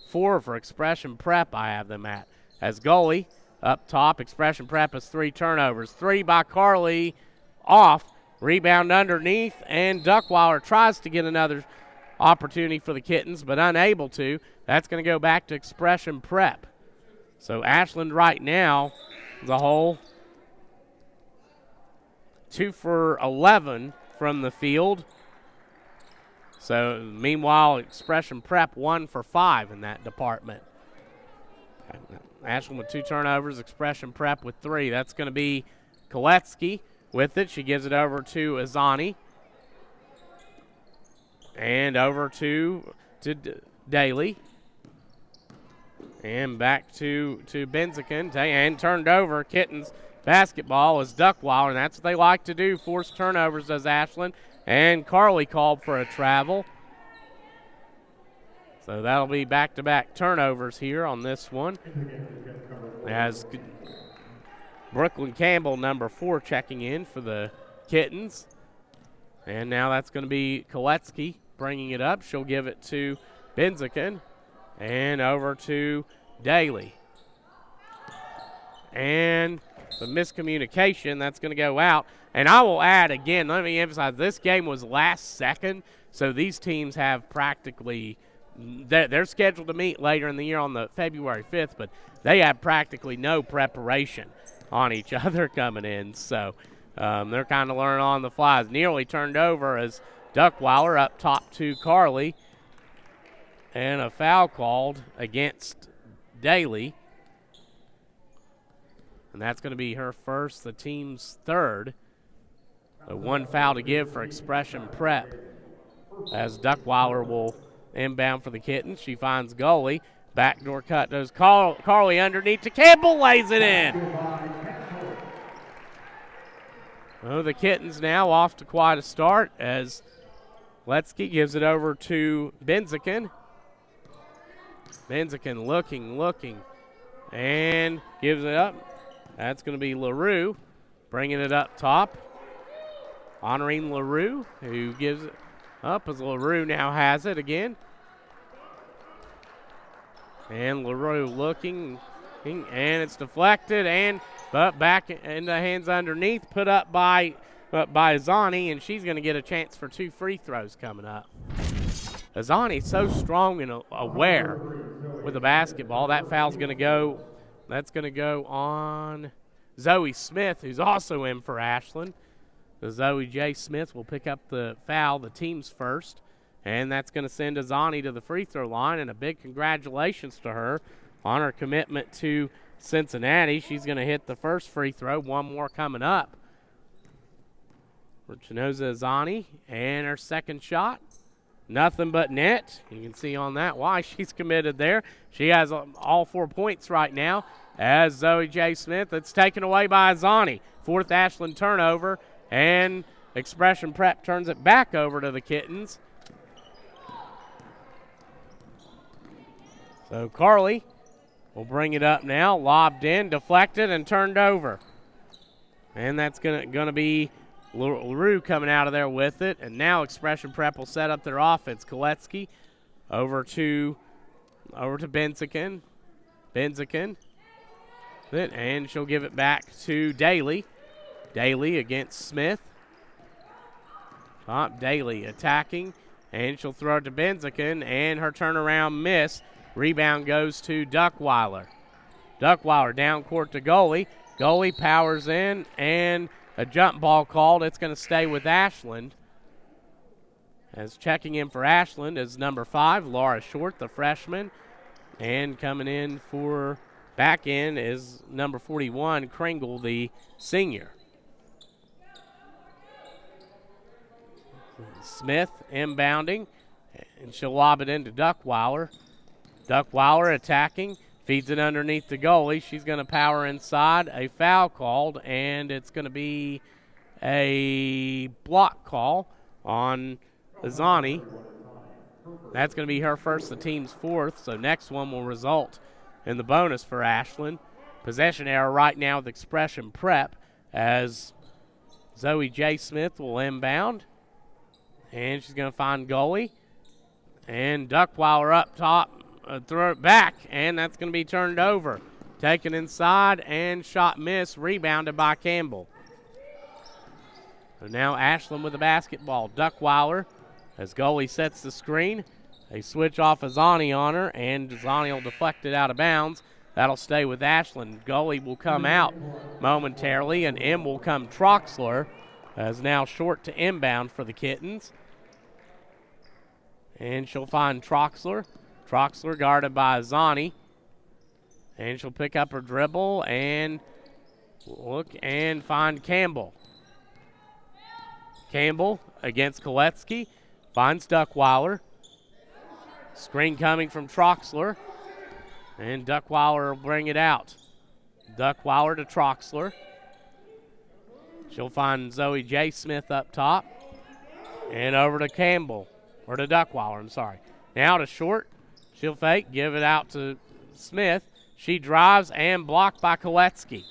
4 for Expression Prep. I have them at. As goalie up top, Expression Prep has 3 turnovers. 3 by Carly, off. Rebound underneath, and Duckweiler tries to get another opportunity for the Kittens, but unable to. That's going to go back to Expression Prep. So Ashland right now, the whole 2 for 11 from the field. So meanwhile, Expression Prep 1 for 5 in that department. Ashland with 2 turnovers, Expression Prep with 3. That's going to be Koletsky with it. She gives it over to Azani. And over to Daly. And back to Benziken. And turned over. Kittens basketball is Duckweiler, and that's what they like to do. Force turnovers does Ashland. And Carly called for a travel. So that'll be back-to-back turnovers here on this one. As Brooklyn Campbell, number 4, checking in for the Kittens. And now that's going to be Koletsky bringing it up. She'll give it to Benziken. And over to Daly. And the miscommunication, that's going to go out. And I will add again, let me emphasize, this game was last second, so these teams have practically, they're scheduled to meet later in the year on the February 5th, but they have practically no preparation on each other coming in. So they're kind of learning on the fly. Nearly turned over as Duckweiler up top to Carly. And a foul called against Daly. And that's going to be her first, the team's 3rd. So 1 foul to give for Expression Prep. As Duckweiler will inbound for the Kittens. She finds goalie. Backdoor cut goes Carly underneath to Campbell, lays it in. Oh, the Kittens now off to quite a start as Letsky gives it over to Benziken. Benziken looking, and gives it up. That's going to be LaRue bringing it up top. Honoring LaRue, who gives it up as LaRue now has it again. And LaRue looking, and it's deflected, but back in the hands underneath, put up by Azani, and she's going to get a chance for 2 free throws coming up. Azani's so strong and aware with the basketball. That foul's going to go. That's going to go on Zoe Smith, who's also in for Ashland. So Zoe J. Smith will pick up the foul, the team's first. And that's going to send Azani to the free throw line. And a big congratulations to her on her commitment to Cincinnati. She's going to hit the first free throw. 1 more coming up for Chinoza Azani. And her second shot. Nothing but net. You can see on that why she's committed there. She has all 4 points right now as Zoe J. Smith. It's taken away by Azani. 4th Ashland turnover, and Expression Prep turns it back over to the Kittens. So Carly will bring it up now. Lobbed in, deflected, and turned over. And that's gonna be LaRue coming out of there with it, and now Expression Prep will set up their offense. Koletsky over to Benziken. And she'll give it back to Daly. Daly against Smith. Daly attacking, and she'll throw it to Benziken, and her turnaround miss. Rebound goes to Duckweiler. Duckweiler down court to goalie. Goalie powers in, and a jump ball called. It's going to stay with Ashland. As checking in for Ashland is number 5, Laura Short, the freshman. And coming in for back in is number 41, Kringle, the senior. Smith inbounding, and she'll lob it into Duckweiler. Duckweiler attacking, feeds it underneath the goalie. She's going to power inside. A foul called, and it's going to be a block call on Azani. That's going to be her first, the team's fourth, so next one will result in the bonus for Ashland. Possession error right now with Expression Prep as Zoe J. Smith will inbound. And she's going to find goalie. And Duckweiler up top, throw it back, and that's going to be turned over. Taken inside, and shot miss, rebounded by Campbell. So now Ashland with the basketball. Duckweiler, as goalie sets the screen. They switch off Azani on her, and Azani will deflect it out of bounds. That'll stay with Ashland. Goalie will come out momentarily, and in will come Troxler, as now short to inbound for the Kittens. And she'll find Troxler. Troxler guarded by Azani. And she'll pick up her dribble and look and find Campbell. Campbell against Koletsky. Finds Duckweiler. Screen coming from Troxler. And Duckweiler will bring it out. Duckweiler to Troxler. She'll find Zoe J. Smith up top. And over to Campbell. Or to Duckweiler, I'm sorry. Now to Short. She'll fake, give it out to Smith. She drives and blocked by Koletsky.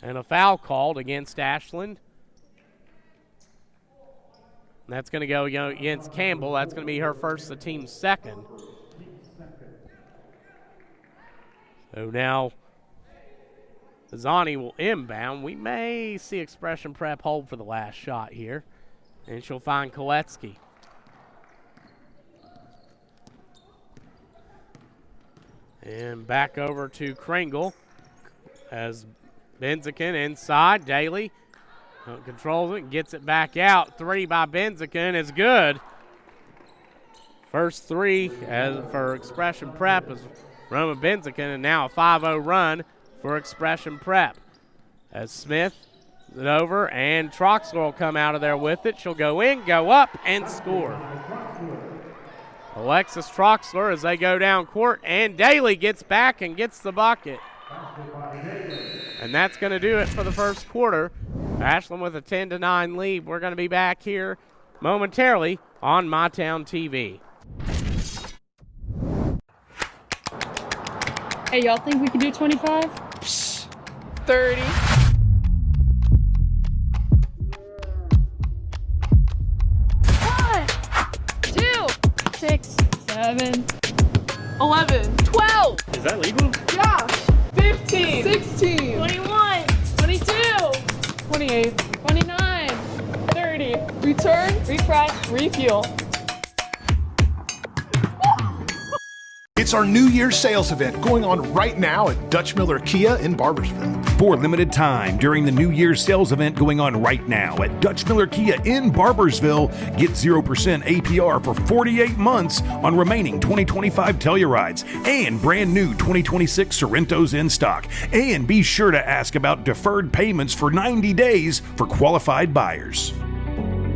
And a foul called against Ashland. That's going to go against Campbell. That's going to be her first, the team's second. So now Azani will inbound. We may see Expression Prep hold for the last shot here. And she'll find Koletsky. And back over to Kringle as Benziken inside. Daly controls it, gets it back out. Three by Benziken is good. First three for Expression Prep is Roma Benziken, and now a 5-0 run for Expression Prep. As Smith is it over, and Troxler will come out of there with it. She'll go in, go up, and score. Alexis Troxler as they go down court, and Daly gets back and gets the bucket. And that's going to do it for the first quarter. Ashland with a 10-9 lead. We're going to be back here momentarily on MyTown TV. Hey, y'all think we can do 25? 30. 6, 7, 11. 12. Is that legal? Yeah. 15. 16. 21, 22, 28. 29, 30. Return. Refresh. Refuel. It's our New Year's sales event going on right now at Dutch Miller Kia in Barbersville. For limited time during the New Year's sales event going on right now at Dutch Miller Kia in Barbersville, get 0% APR for 48 months on remaining 2025 Tellurides and brand new 2026 Sorrentos in stock. And be sure to ask about deferred payments for 90 days for qualified buyers.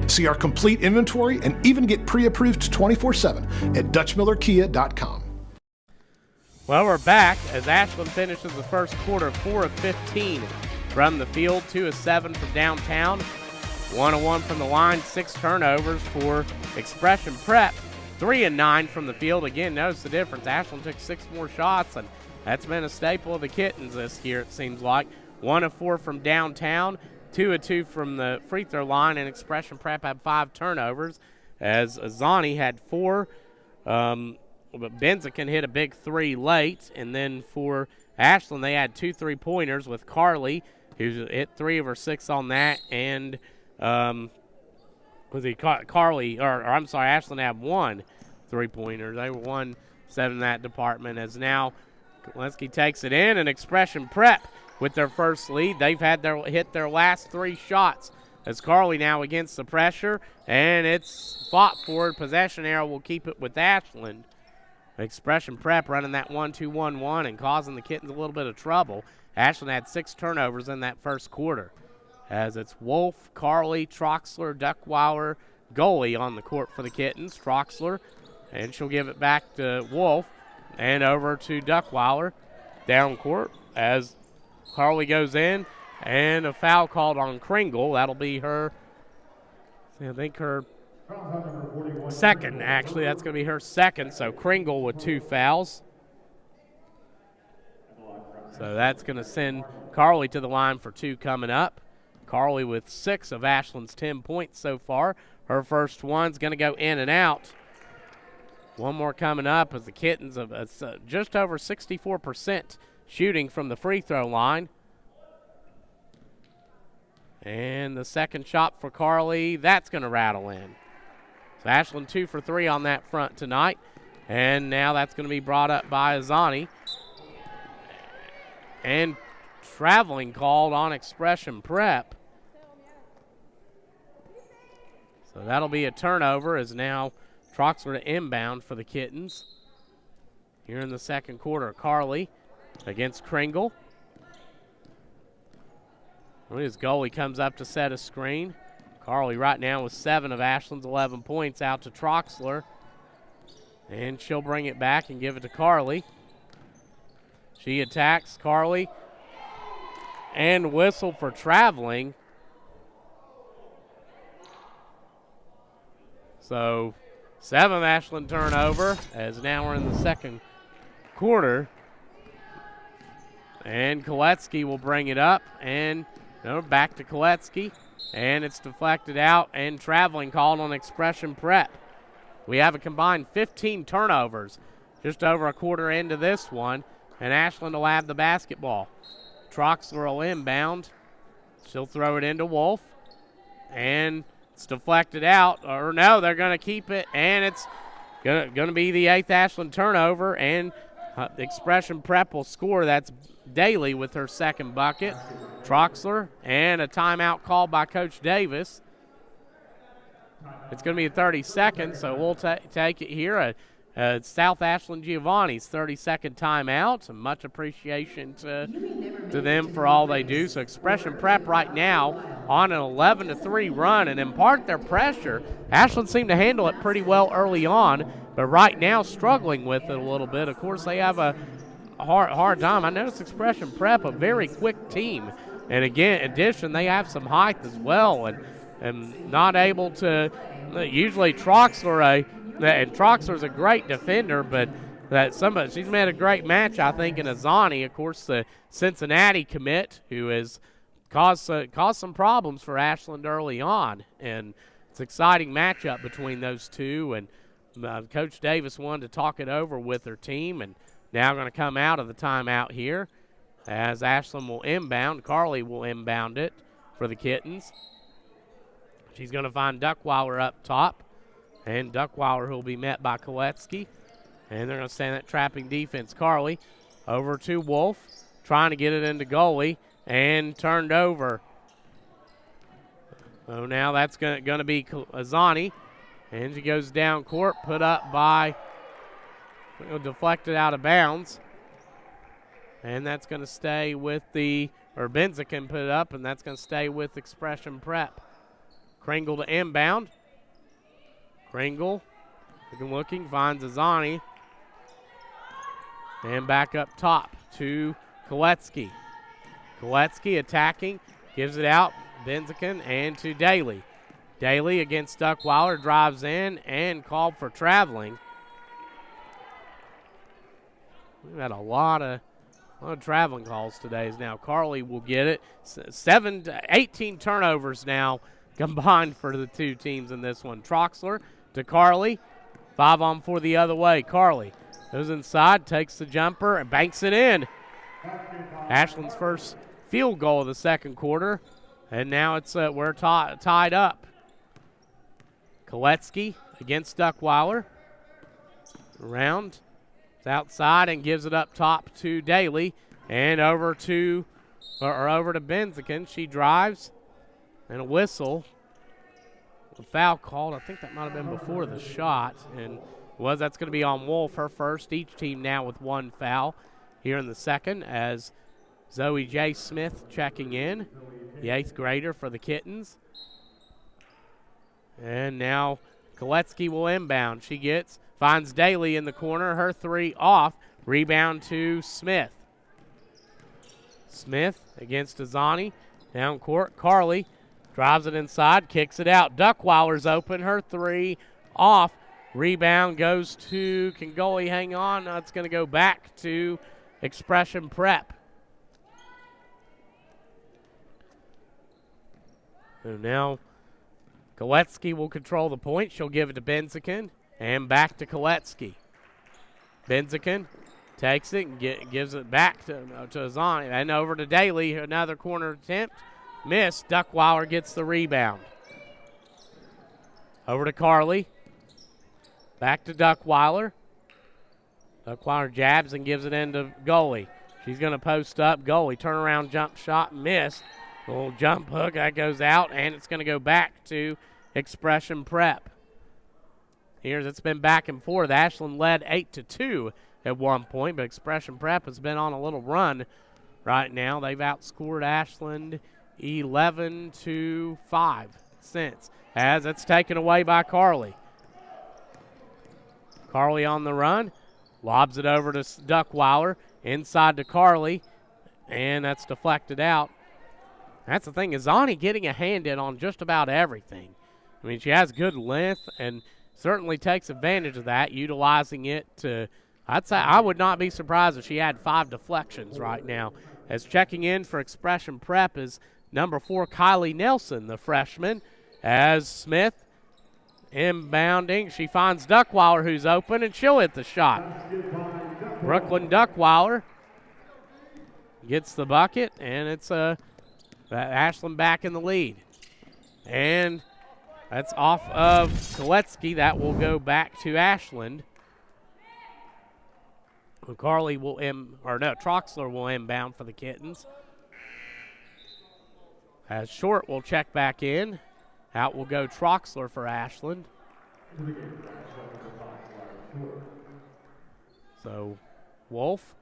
See our complete inventory and even get pre-approved 24/7 at DutchMillerKia.com. Well, we're back as Ashland finishes the first quarter 4 of 15 from the field, 2 of 7 from downtown, 1 of 1 from the line, 6 turnovers for Expression Prep, 3 of 9 from the field. Again, notice the difference. Ashland took 6 more shots, and that's been a staple of the Kittens this year, it seems like. 1 of 4 from downtown, 2 of 2 from the free throw line, and Expression Prep had 5 turnovers as Azani had 4. But Benziken hit a big 3 late, and then for Ashland, they had 2 3-pointers with Carly, who hit 3 of her 6 on that, and Ashland had 1 3-pointer. They were 1-7 in that department. As now Koletsky takes it in, and Expression Prep with their first lead. They've had hit their last 3 shots. As Carly now against the pressure, and it's fought forward. Possession arrow will keep it with Ashland. Expression Prep running that 1-2-1-1 and causing the Kittens a little bit of trouble. Ashland had 6 turnovers in that first quarter, as it's Wolf, Carly, Troxler, Duckweiler, goalie on the court for the Kittens. Troxler, and she'll give it back to Wolf and over to Duckweiler down court as Carly goes in, and a foul called on Kringle. That'll be her, I think her second, actually. That's going to be her second, so Kringle with 2 fouls. So that's going to send Carly to the line for 2 coming up. Carly with 6 of Ashland's 10 points so far. Her first one's going to go in and out. One more coming up as the Kittens of just over 64% shooting from the free throw line. And the second shot for Carly, that's going to rattle in. So Ashland 2 for 3 on that front tonight. And now that's going to be brought up by Azani. And traveling called on Expression Prep. So that'll be a turnover as now Troxler to inbound for the Kittens. Here in the second quarter, Carly against Kringle. His goalie comes up to set a screen. Carly right now with 7 of Ashland's 11 points out to Troxler. And she'll bring it back and give it to Carly. She attacks Carly and whistle for traveling. So 7th Ashland turnover as now we're in the second quarter. And Koletsky will bring it up and back to Koletsky. And it's deflected out and traveling called on Expression Prep. We have a combined 15 turnovers just over a quarter into this one. And Ashland will have the basketball. Troxler will inbound. She'll throw it into Wolf. And it's deflected out. Or no, they're going to keep it. And it's going to be the 8th Ashland turnover. And Expression Prep will score. That's Daly with her second bucket. Troxler and a timeout called by Coach Davis. It's going to be 30 seconds, so we'll take it here. South Ashland Giovanni's 30-second timeout. And much appreciation to them for all they do. So Expression Prep right now on an 11-3 run, and in part their pressure. Ashland seemed to handle it pretty well early on, but right now struggling with it a little bit. Of course, they have a hard time. I noticed Expression Prep, a very quick team. And again, in addition, they have some height as well, and not able to. Usually Troxler's a great defender, but she's made a great match, I think, in Azani. Of course, the Cincinnati commit, who has caused some problems for Ashland early on, and it's an exciting matchup between those two. And Coach Davis wanted to talk it over with her team, and now going to come out of the timeout here as Ashland will inbound. Carly will inbound it for the Kittens. She's going to find Duckweiler up top, and Duckweiler who will be met by Koletsky. And they're going to stand that trapping defense. Carly over to Wolf, trying to get it into goalie, and turned over. So now that's going to be Azani, and she goes down court, put up by, deflected out of bounds. And that's going to stay with Benzican put it up, and that's going to stay with Expression Prep. Kringle to inbound. Kringle looking, finds Azani. And back up top to Koletsky. Koletsky attacking, gives it out. Benzican and to Daly. Daly against Duckweiler, drives in and called for traveling. We've had a lot of traveling calls today. Now Carly will get it. 18 turnovers now combined for the two teams in this one. Troxler to Carly. 5-on-4 the other way. Carly goes inside, takes the jumper, and banks it in. Ashland's first field goal of the second quarter. And now it's we're tied up. Koletsky against Duckweiler. Around. It's outside and gives it up top to Daly. And over to Benzican. She drives. And a whistle. A foul called. I think that might have been before the shot. And That's going to be on Wolf, her first. Each team now with one foul here in the second as Zoe J. Smith checking in, the 8th grader for the Kittens. And now Koletsky will inbound. She finds Daly in the corner, her 3 off. Rebound to Smith. Smith against Azani. Down court, Carly drives it inside, kicks it out. Duckweiler's open, her 3 off. Rebound goes to, can goalie hang on? No, it's going to go back to Expression Prep. So now Koletsky will control the point. She'll give it to Benzikin and back to Koletsky. Benzikin takes it and gives it back to Azani and over to Daly. Another corner attempt. Missed. Duckweiler gets the rebound. Over to Carly. Back to Duckweiler. Duckweiler jabs and gives it into goalie. She's going to post up. Goalie, turnaround jump shot, missed. Little jump hook, that goes out, and it's going to go back to Expression Prep. Here's it's been back and forth. Ashland led 8-2 at one point, but Expression Prep has been on a little run right now. They've outscored Ashland 11-5 since, as it's taken away by Carly. Carly on the run, lobs it over to Duckweiler, inside to Carly, and that's deflected out. That's the thing, Azani getting a hand in on just about everything. I mean, she has good length and certainly takes advantage of that, utilizing it to, I'd say I would not be surprised if she had 5 deflections right now. As checking in for Expression Prep is number 4, Kylie Nelson, the freshman, as Smith inbounding. She finds Duckweiler, who's open, and she'll hit the shot. Brooklyn Duckweiler gets the bucket, and it's Ashland back in the lead. And that's off of Koletsky. That will go back to Ashland. Carly will Troxler will inbound for the Kittens. As Short will check back in. Out will go Troxler for Ashland. So Wolf,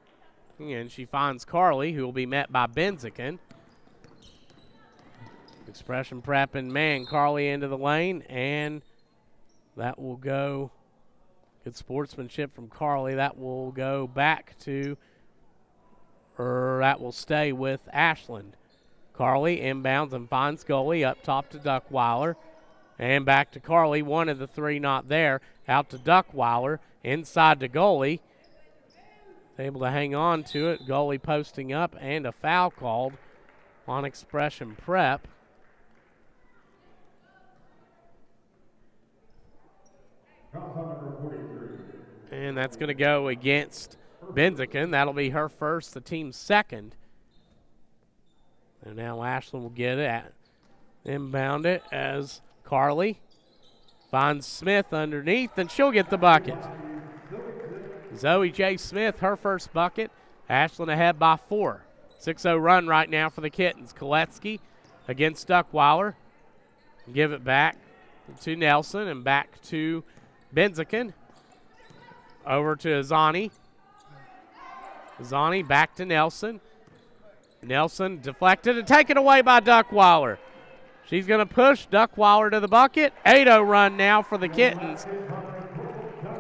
and she finds Carly, who will be met by Benzikin. Expression Prep and man, Carly into the lane, and that will go. Good sportsmanship from Carly. That will go back to, or that will stay with Ashland. Carly inbounds and finds goalie up top to Duckweiler. And back to Carly. One of the 3 not there. Out to Duckweiler. Inside to goalie. Able to hang on to it. Goalie posting up and a foul called on Expression Prep. And that's going to go against Benzikin. That'll be her first, the team's second. And now Ashland will get it, inbound it as Carly finds Smith underneath, and she'll get the bucket. Zoe J. Smith, her first bucket. Ashland ahead by 4. 6-0 run right now for the Kittens. Koletsky against Duckweiler. Give it back to Nelson and back to Benzikin. Over to Azani. Azani back to Nelson. Nelson deflected and taken away by Duckweiler. She's going to push Duckweiler to the bucket. 8-0 run now for the Kittens.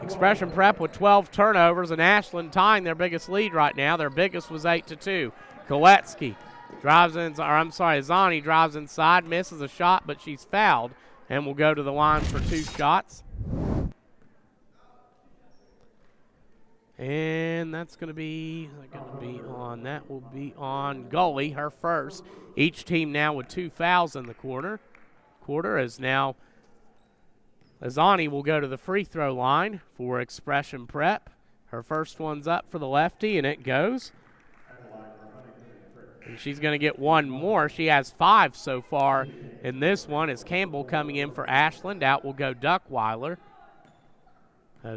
Expression Prep with 12 turnovers, and Ashland tying their biggest lead right now. Their biggest was 8-2. Koletsky drives in, Azani drives inside, misses a shot, but she's fouled and will go to the line for 2 shots. And that's going to be on. That will be on goalie, her first. Each team now with 2 fouls in the quarter. As now Azani will go to the free throw line for Expression Prep. Her first one's up for the lefty, and it goes. And she's going to get one more. She has 5 so far in this one. As Campbell coming in for Ashland. Out will go Duckweiler.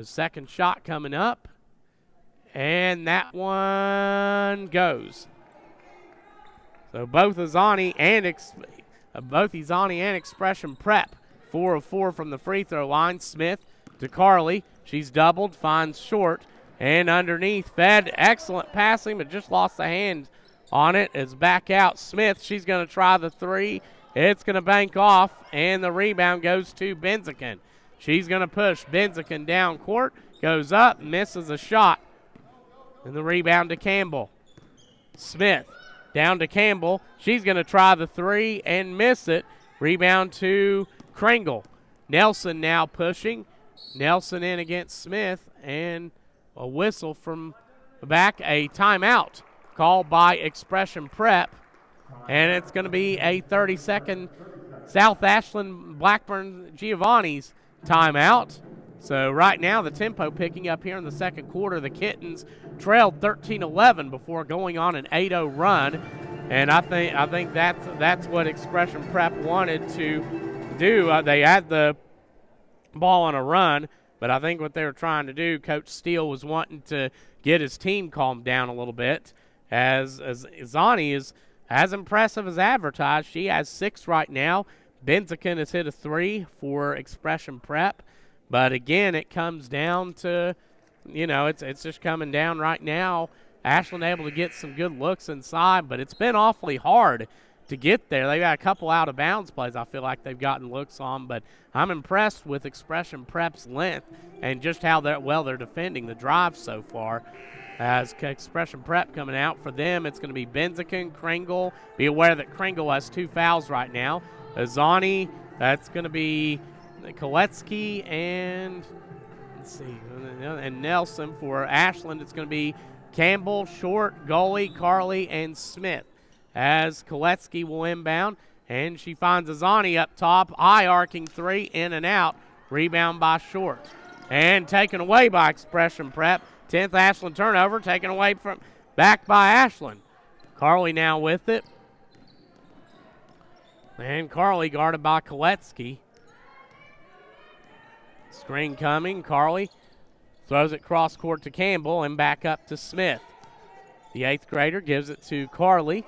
Second shot coming up. And that one goes. So both Azani and Expression Prep, 4 of 4 from the free throw line. Smith to Carly. She's doubled, finds short, and underneath. Fed, excellent passing, but just lost the hand on it. It's back out. Smith, she's going to try the three. It's going to bank off, and the rebound goes to Benziken. She's going to push Benziken down court, goes up, misses a shot. And the rebound to Campbell. Smith down to Campbell. She's going to try the three and miss it. Rebound to Kringle. Nelson now pushing. Nelson in against Smith, and a whistle from the back. A timeout called by Expression Prep, and it's going to be a 30-second South Ashland Blackburn Giovanni's timeout. So right now the tempo picking up here in the second quarter. The Kittens trailed 13-11 before going on an 8-0 run, and I think that's what Expression Prep wanted to do. They had the ball on a run, but I think what they were trying to do, Coach Steele was wanting to get his team calmed down a little bit, as Zani is as impressive as advertised. She has 6 right now. Benziken has hit a 3 for Expression Prep. But again, it comes down to, it's just coming down right now. Ashland able to get some good looks inside, but it's been awfully hard to get there. They got a couple out-of-bounds plays I feel like they've gotten looks on, but I'm impressed with Expression Prep's length and just how well they're defending the drive so far. As Expression Prep coming out for them, it's going to be Benziken, Kringle. Be aware that Kringle has 2 fouls right now. Azani, that's going to be Koletsky and Nelson. For Ashland, it's going to be Campbell, Short, Goalie, Carly, and Smith. As Koletsky will inbound, and she finds Azani up top. High arcing 3, in and out. Rebound by Short. And taken away by Expression Prep. 10th Ashland turnover, taken away back by Ashland. Carly now with it. And Carly guarded by Koletsky. Screen coming. Carly throws it cross court to Campbell and back up to Smith. The 8th grader gives it to Carly.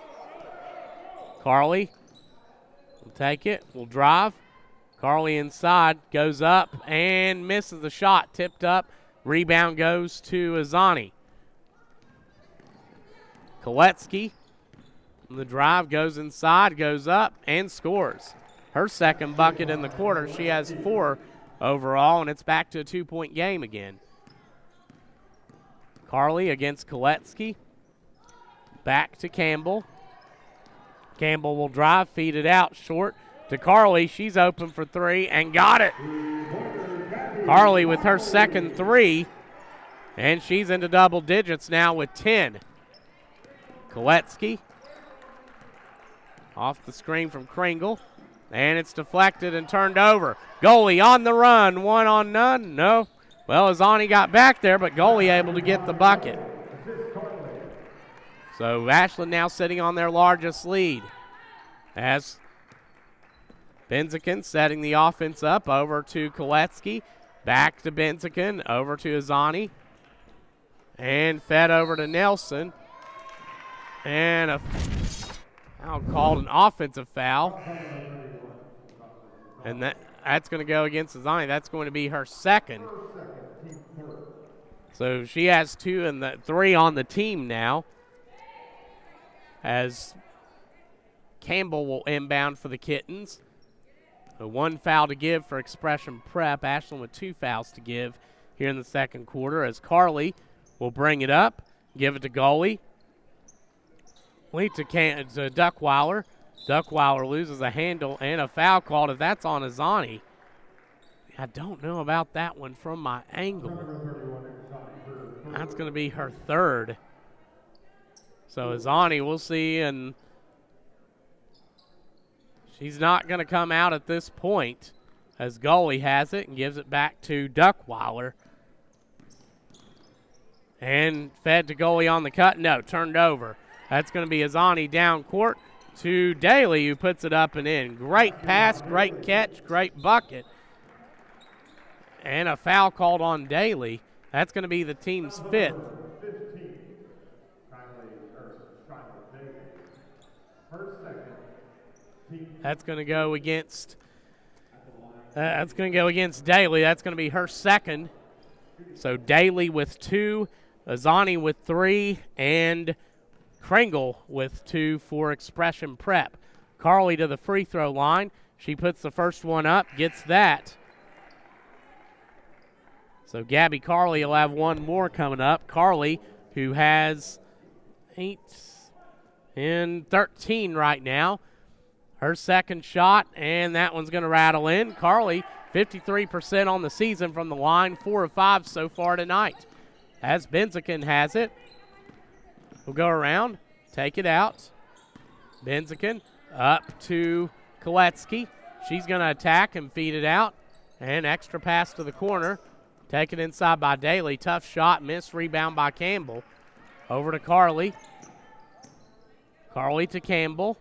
Carly will take it, will drive. Carly inside, goes up and misses the shot. Tipped up. Rebound goes to Azani. Koletsky. The drive goes inside, goes up, and scores. Her second bucket in the quarter. She has 4 overall, and it's back to a 2-point game again. Carly against Koletsky. Back to Campbell. Campbell will drive, feed it out short to Carly. She's open for 3 and got it. Carly with her second 3, and she's into double digits now with 10. Koletsky off the screen from Kringle, and it's deflected and turned over. Goalie on the run, 1 on none. No. Well, Azani got back there, but goalie able to get the bucket. So Ashland now sitting on their largest lead as Benziken setting the offense up over to Koletsky. Back to Benziken, over to Azani. And fed over to Nelson. And called an offensive foul. And that's going to go against Azani. That's going to be her second. So she has 2 and 3 on the team now. As Campbell will inbound for the Kittens. 1 foul to give for Expression Prep. Ashland with 2 fouls to give here in the second quarter, as Carly will bring it up, give it to goalie. Lead to Duckweiler. Duckweiler loses a handle and a foul called. If that's on Azani, I don't know about that one from my angle. That's going to be her 3rd. So Azani, we'll see, and she's not going to come out at this point, as goalie has it and gives it back to Duckweiler. And fed to goalie on the cut. No, turned over. That's going to be Azani down court to Daly, who puts it up and in. Great pass, great catch, great bucket. And a foul called on Daly. That's going to be the team's 5th. That's going to go against That's going to go against Daly. That's going to be her second. So Daly with 2, Azani with 3, and Kringle with 2 for Expression Prep. Carly to the free throw line. She puts the first one up, gets that. So Gabby Carly will have one more coming up. Carly, who has 8 and 13 right now. Her second shot, and that one's going to rattle in. Carly, 53% on the season from the line, 4 of 5 so far tonight. As Benziken has it, we'll go around, take it out. Benziken up to Koletsky. She's going to attack and feed it out. And extra pass to the corner. Taken inside by Daly. Tough shot, missed, rebound by Campbell. Over to Carly. Carly to Campbell.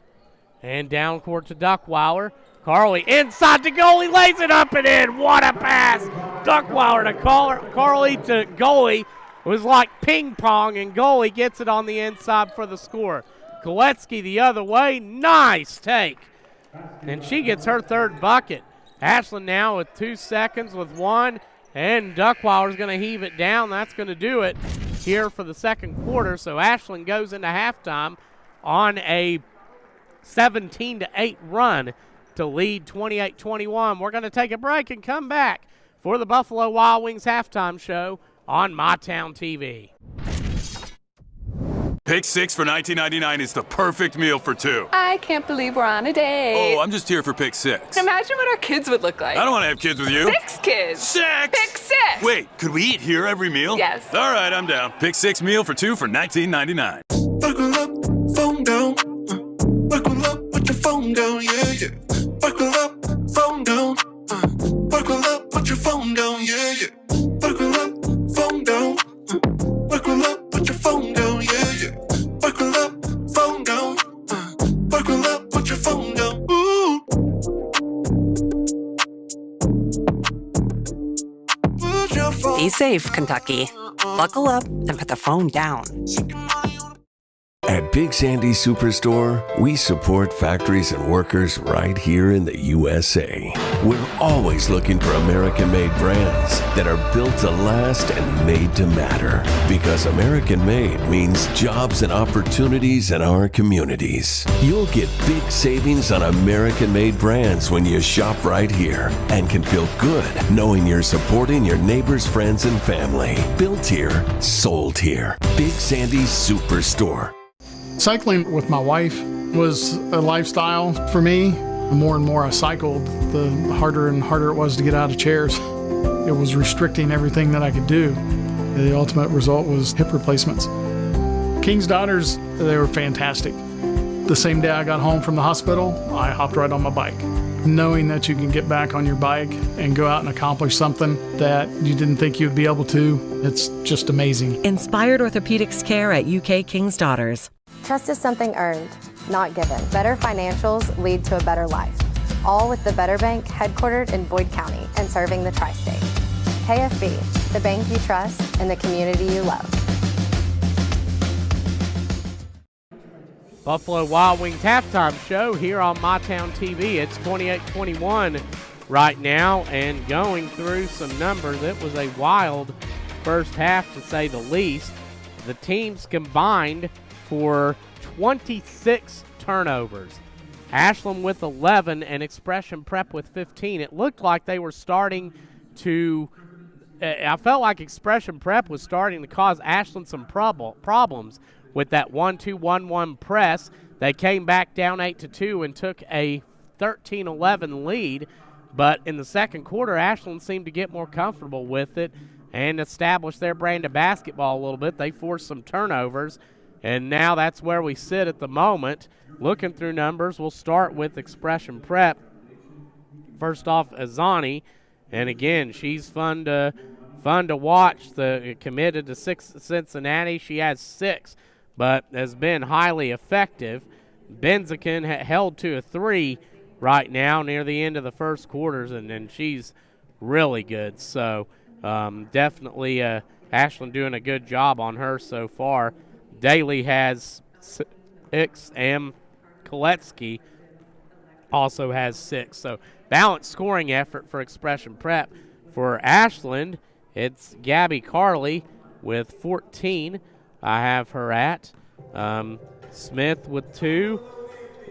And down court to Duckweiler. Carly inside the goalie, lays it up and in. What a pass. Duckweiler to Carly to goalie. It was like ping pong, and goalie gets it on the inside for the score. Koletsky the other way. Nice take. And she gets her third bucket. Ashland now with 2 seconds with 1. And Duckweiler's going to heave it down. That's going to do it here for the second quarter. So Ashland goes into halftime on a 17-8 run to lead 28-21. We're going to take a break and come back for the Buffalo Wild Wings halftime show on MyTown TV. Pick 6 for $19.99 is the perfect meal for 2. I can't believe we're on a date. Oh, I'm just here for pick 6. Imagine what our kids would look like. I don't want to have kids with you. 6 kids. 6! Pick 6! Wait, could we eat here every meal? Yes. All right, I'm down. Pick 6 meal for 2 for $19.99. Buckle up, phone down. Buckle up, put your phone down, yeah, yeah. Buckle up, phone down. Buckle up, put your phone down, yeah, yeah. Buckle up, phone down. Buckle up, put your phone down, yeah, yeah. Buckle up, phone down. Buckle up, put your phone down. Ooh. Put your phone. Be safe, Kentucky. Buckle up and put the phone down. At Big Sandy Superstore, we support factories and workers right here in the USA. We're always looking for American-made brands that are built to last and made to matter. Because American-made means jobs and opportunities in our communities. You'll get big savings on American-made brands when you shop right here and can feel good knowing you're supporting your neighbors, friends, and family. Built here, sold here. Big Sandy Superstore. Cycling with my wife was a lifestyle for me. The more and more I cycled, the harder and harder it was to get out of chairs. It was restricting everything that I could do. The ultimate result was hip replacements. King's Daughters, they were fantastic. The same day I got home from the hospital, I hopped right on my bike. Knowing that you can get back on your bike and go out and accomplish something that you didn't think you'd be able to, it's just amazing. Inspired orthopedics care at UK King's Daughters. Trust is something earned, not given. Better financials lead to a better life. All with the Better Bank, headquartered in Boyd County and serving the tri-state. KFB, the bank you trust and the community you love. Buffalo Wild Wings halftime show here on MyTown TV. It's 28-21 right now, and going through some numbers, it was a wild first half to say the least. The teams combined for 26 turnovers. Ashland with 11 and Expression Prep with 15. It looked like they were starting to I felt like Expression Prep was starting to cause Ashland some problems with that 1-2-1-1 press. They came back down 8-2 and took a 13-11 lead, but in the second quarter, Ashland seemed to get more comfortable with it and establish their brand of basketball a little bit. They forced some turnovers, and now that's where we sit at the moment. Looking through numbers, we'll start with Expression Prep. First off, Azani, and again, she's fun to watch. Committed to Cincinnati. She has 6, but has been highly effective. Benziken held to a 3 right now near the end of the first quarters, and she's really good. So definitely Ashland doing a good job on her so far. Daly has 6, and Koletsky also has 6. So balanced scoring effort for Expression Prep. For Ashland, it's Gabby Carley with 14. I have her at. Smith with 2.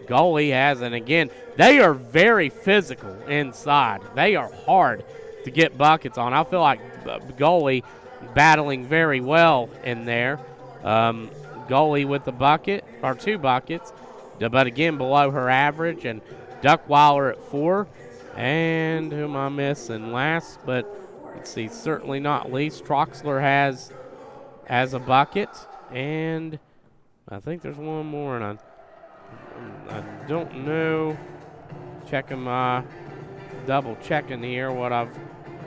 Goalie has, and again, they are very physical inside. They are hard to get buckets on. I feel like goalie battling very well in there. Goalie with the bucket, or 2 buckets, but again below her average. And Duckweiler at 4. And who am I missing? Last, but let's see, certainly not least, Troxler has a bucket. And I think there's one more, and I don't know. Double checking here what I've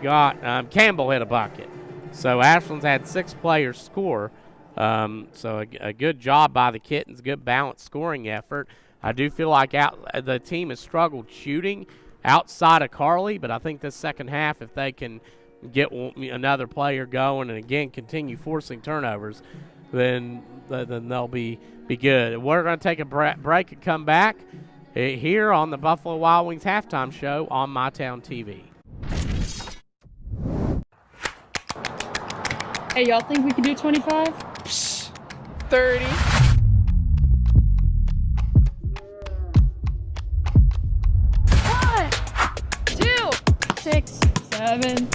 got. Campbell hit a bucket. So Ashland's had 6 players score. So a good job by the Kittens, good balanced scoring effort. I do feel like the team has struggled shooting outside of Carly, but I think this second half, if they can get another player going and again continue forcing turnovers, then they'll be good. We're going to take a break and come back here on the Buffalo Wild Wings halftime show on MyTown TV. Hey, y'all think we can do 25? 30. 2, 6, 7,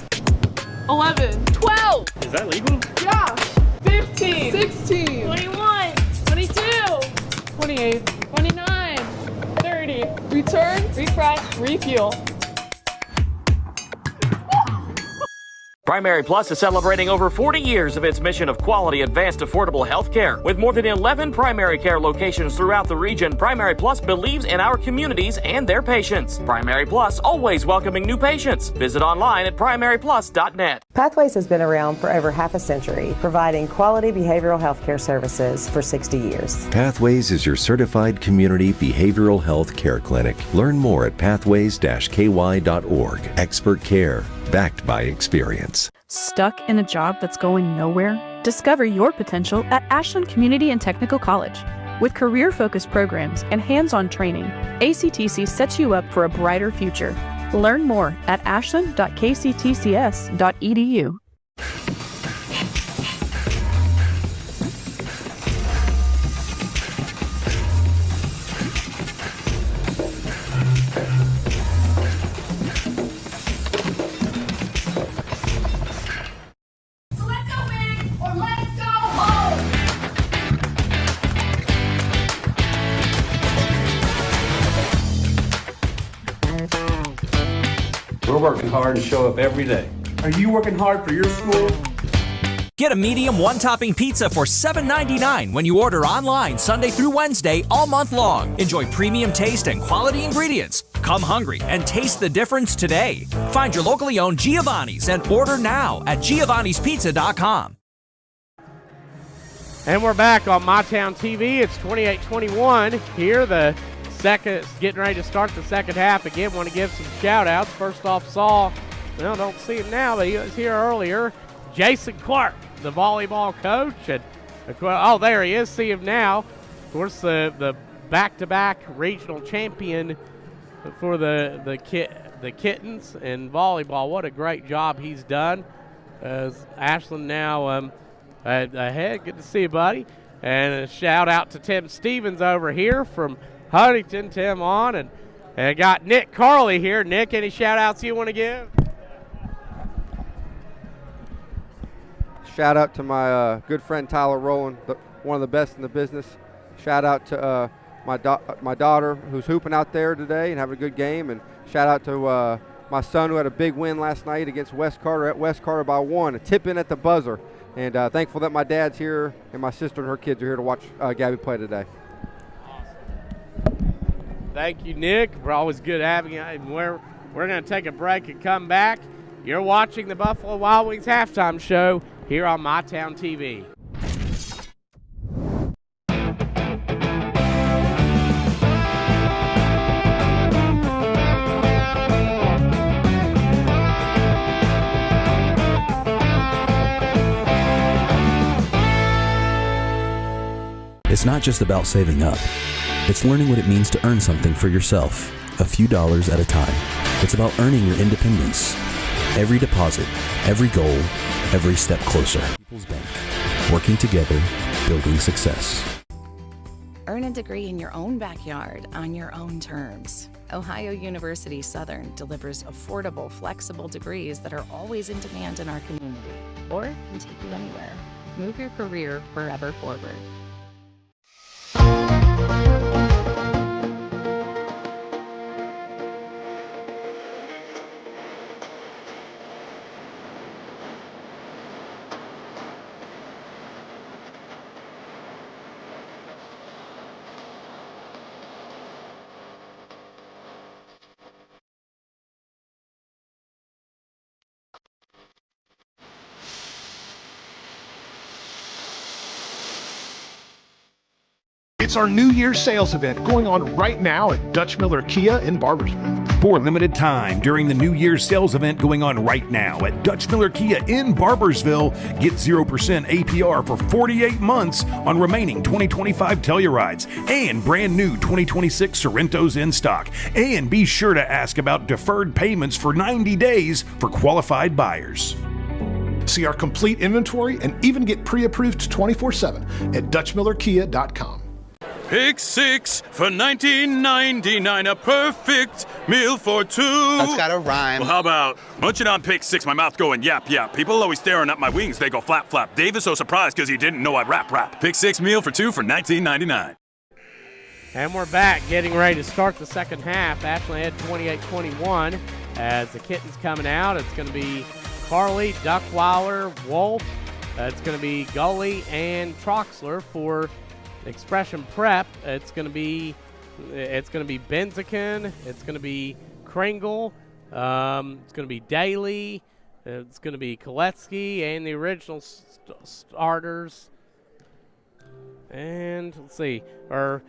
11. 12. Is that legal? yeah, 15. 16, 21. 22, 28. 29, 30. Return, refresh, refuel. Primary Plus is celebrating over 40 years of its mission of quality, advanced, affordable health care. With more than 11 primary care locations throughout the region, Primary Plus believes in our communities and their patients. Primary Plus, always welcoming new patients. Visit online at primaryplus.net. Pathways has been around for over half a century, providing quality behavioral health care services for 60 years. Pathways is your certified community behavioral health care clinic. Learn more at pathways-ky.org. Expert care, backed by experience. Stuck in a job that's going nowhere? Discover your potential at Ashland Community and Technical College. With career-focused programs and hands-on training, ACTC sets you up for a brighter future. Learn more at ashland.kctcs.edu. We're working hard to show up every day. Are you working hard for your school? Get a medium one-topping pizza for $7.99 when you order online Sunday through Wednesday all month long. Enjoy premium taste and quality ingredients. Come hungry and taste the difference today. Find your locally owned Giovanni's and order now at giovannispizza.com. And we're back on MyTown TV. It's 28-21 here. The second, getting ready to start the second half. Again, want to give some shout-outs. First off, don't see him now, but he was here earlier. Jason Clark, the volleyball coach. And there he is. See him now. Of course, the back-to-back regional champion for the Kittens in volleyball. What a great job he's done. Ashland now ahead. Good to see you, buddy. And a shout-out to Tim Stevens over here from Huntington. Tim on. And I got Nick Carley here. Nick, any shout-outs you want to give? Shout out to my good friend Tyler Rowland, one of the best in the business. Shout out to my daughter who's hooping out there today and having a good game. And shout out to my son who had a big win last night against West Carter at West Carter by 1, a tip in at the buzzer. And thankful that my dad's here and my sister and her kids are here to watch Gabby play today. Awesome. Thank you, Nick. We're always good having you. We're going to take a break and come back. You're watching the Buffalo Wild Wings halftime show here on MyTown TV. It's not just about saving up. It's learning what it means to earn something for yourself. a few dollars at a time. It's about earning your independence. Every deposit, every goal, every step closer. People's Bank. Working together, building success. Earn a degree in your own backyard on your own terms. Ohio University Southern delivers affordable, flexible degrees that are always in demand in our community, or can take you anywhere. Move your career forever forward. It's our New Year's sales event going on right now at Dutch Miller Kia in Barbersville. For a limited time during the New Year's sales event going on right now at Dutch Miller Kia in Barbersville, get 0% APR for 48 months on remaining 2025 Tellurides and brand new 2026 Sorrentos in stock. And be sure to ask about deferred payments for 90 days for qualified buyers. See our complete inventory and even get pre-approved 24/7 at DutchMillerKia.com. Pick six for $19.99, a perfect meal for two. That's gotta rhyme. Well, how about munching on pick six, my mouth going yap, yap. People always staring at my wings, they go flap, flap. Dave is so surprised because he didn't know I'd rap, rap. Pick six meal for two for $19.99. And we're back, getting ready to start the second half. Ashland had 28-21 as the Kitten's coming out. It's going to be Carly, Duckweiler, Wolf. It's going to be Gully and Troxler for Expression Prep. It's going to be Benziken. It's going to be Kringle. It's going to be Daly. It's going to be Koletsky and the original starters. And let's see, Yauna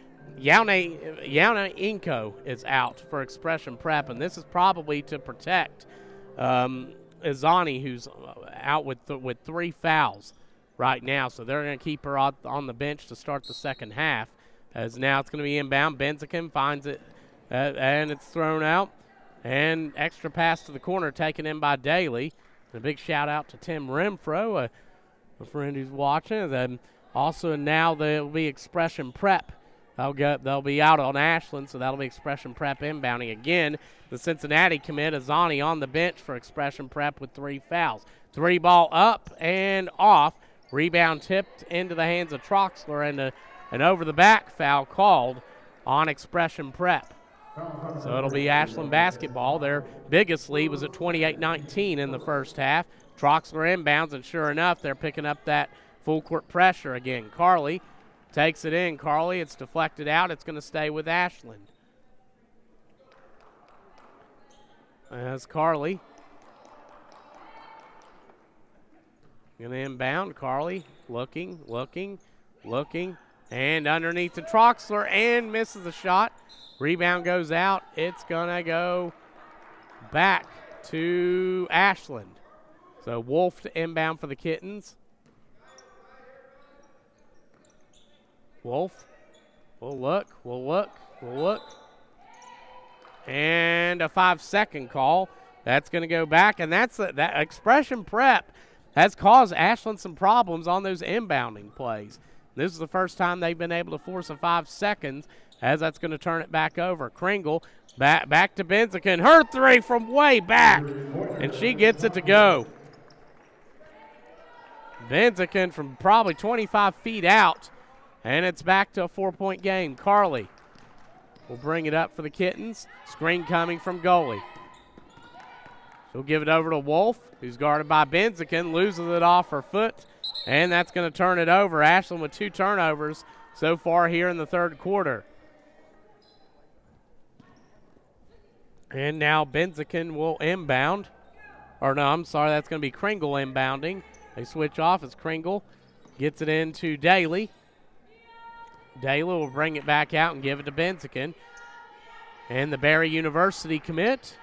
Inko is out for Expression Prep, and this is probably to protect Izani, who's out with 3 fouls right now, so they're going to keep her on the bench to start the second half. As now it's going to be inbound. Benziken finds it, and it's thrown out. And extra pass to the corner taken in by Daly. And a big shout out to Tim Renfro, a friend who's watching. Then also now there'll be Expression Prep. They'll be out on Ashland, so that'll be Expression Prep inbounding again. The Cincinnati commit, Izani on the bench for Expression Prep with 3 fouls. 3 ball up and off. Rebound tipped into the hands of Troxler, and an over-the-back foul called on Expression Prep. So it'll be Ashland basketball. Their biggest lead was at 28-19 in the first half. Troxler inbounds, and sure enough, they're picking up that full-court pressure again. Carly takes it in. Carly, it's deflected out. It's going to stay with Ashland. As Carly going to inbound. Carly looking, and underneath to Troxler, and misses the shot. Rebound goes out. It's going to go back to Ashland. So Wolf to inbound for the Kittens. Wolf will look. And a 5-second call. That's going to go back, and that Expression Prep has caused Ashland some problems on those inbounding plays. This is the first time they've been able to force a 5 seconds, as that's going to turn it back over. Kringle back to Benziken. Her 3 from way back, and she gets it to go. Benziken from probably 25 feet out, and it's back to a 4-point game. Carly will bring it up for the Kittens. Screen coming from goalie. She'll give it over to Wolf, who's guarded by Benziken, loses it off her foot, and that's going to turn it over. Ashland with 2 turnovers so far here in the third quarter. And now Benziken will inbound. Or no, I'm sorry, that's going to be Kringle inbounding. They switch off as Kringle gets it into Daly. Daly will bring it back out and give it to Benziken. And the Barry University commit.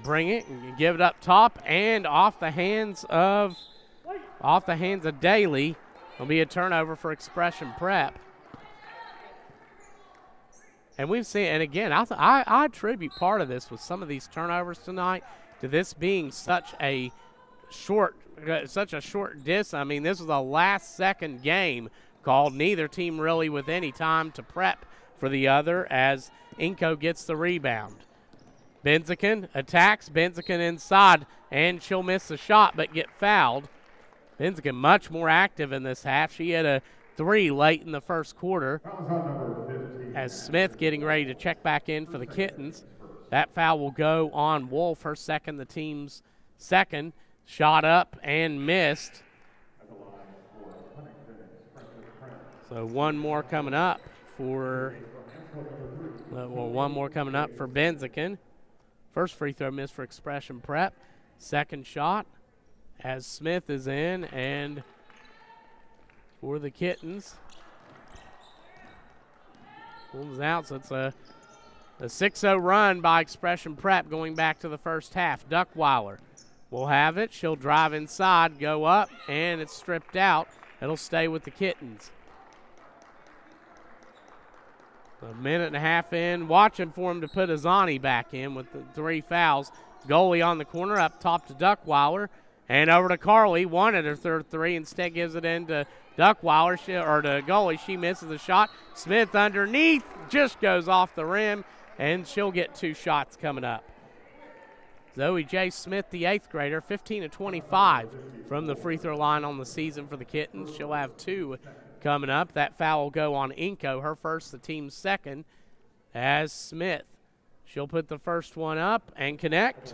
Bring it and give it up top and off the hands of Daly. It'll be a turnover for Expression Prep. And we've seen, and again, I attribute part of this with some of these turnovers tonight to this being such a short diss. I mean, this was a last-second game called. Neither team really with any time to prep for the other as Inco gets the rebound. Benziken attacks. Benziken inside, and she'll miss the shot but get fouled. Benziken much more active in this half. She had a 3 late in the first quarter. As Smith getting ready to check back in for the Kittens. That foul will go on Wolf, her second, the team's second. Shot up and missed. So one more coming up for Benziken. First free throw missed for Expression Prep. Second shot as Smith is in, and for the Kittens. Pulls out, so it's a 6-0 run by Expression Prep going back to the first half. Duckweiler will have it. She'll drive inside, go up, and it's stripped out. It'll stay with the Kittens. A minute and a half in. Watching for him to put Azani back in with the 3 fouls. Goalie on the corner, up top to Duckweiler. And over to Carly. Wanted her third 3. Instead gives it in to Duckweiler, or to goalie. She misses the shot. Smith underneath. Just goes off the rim. And she'll get 2 shots coming up. Zoe J. Smith, the 8th grader, 15 of 25 from the free throw line on the season for the Kittens. She'll have 2 coming up. That foul will go on Inco, her first, the team's second, as Smith. She'll put the first one up and connect.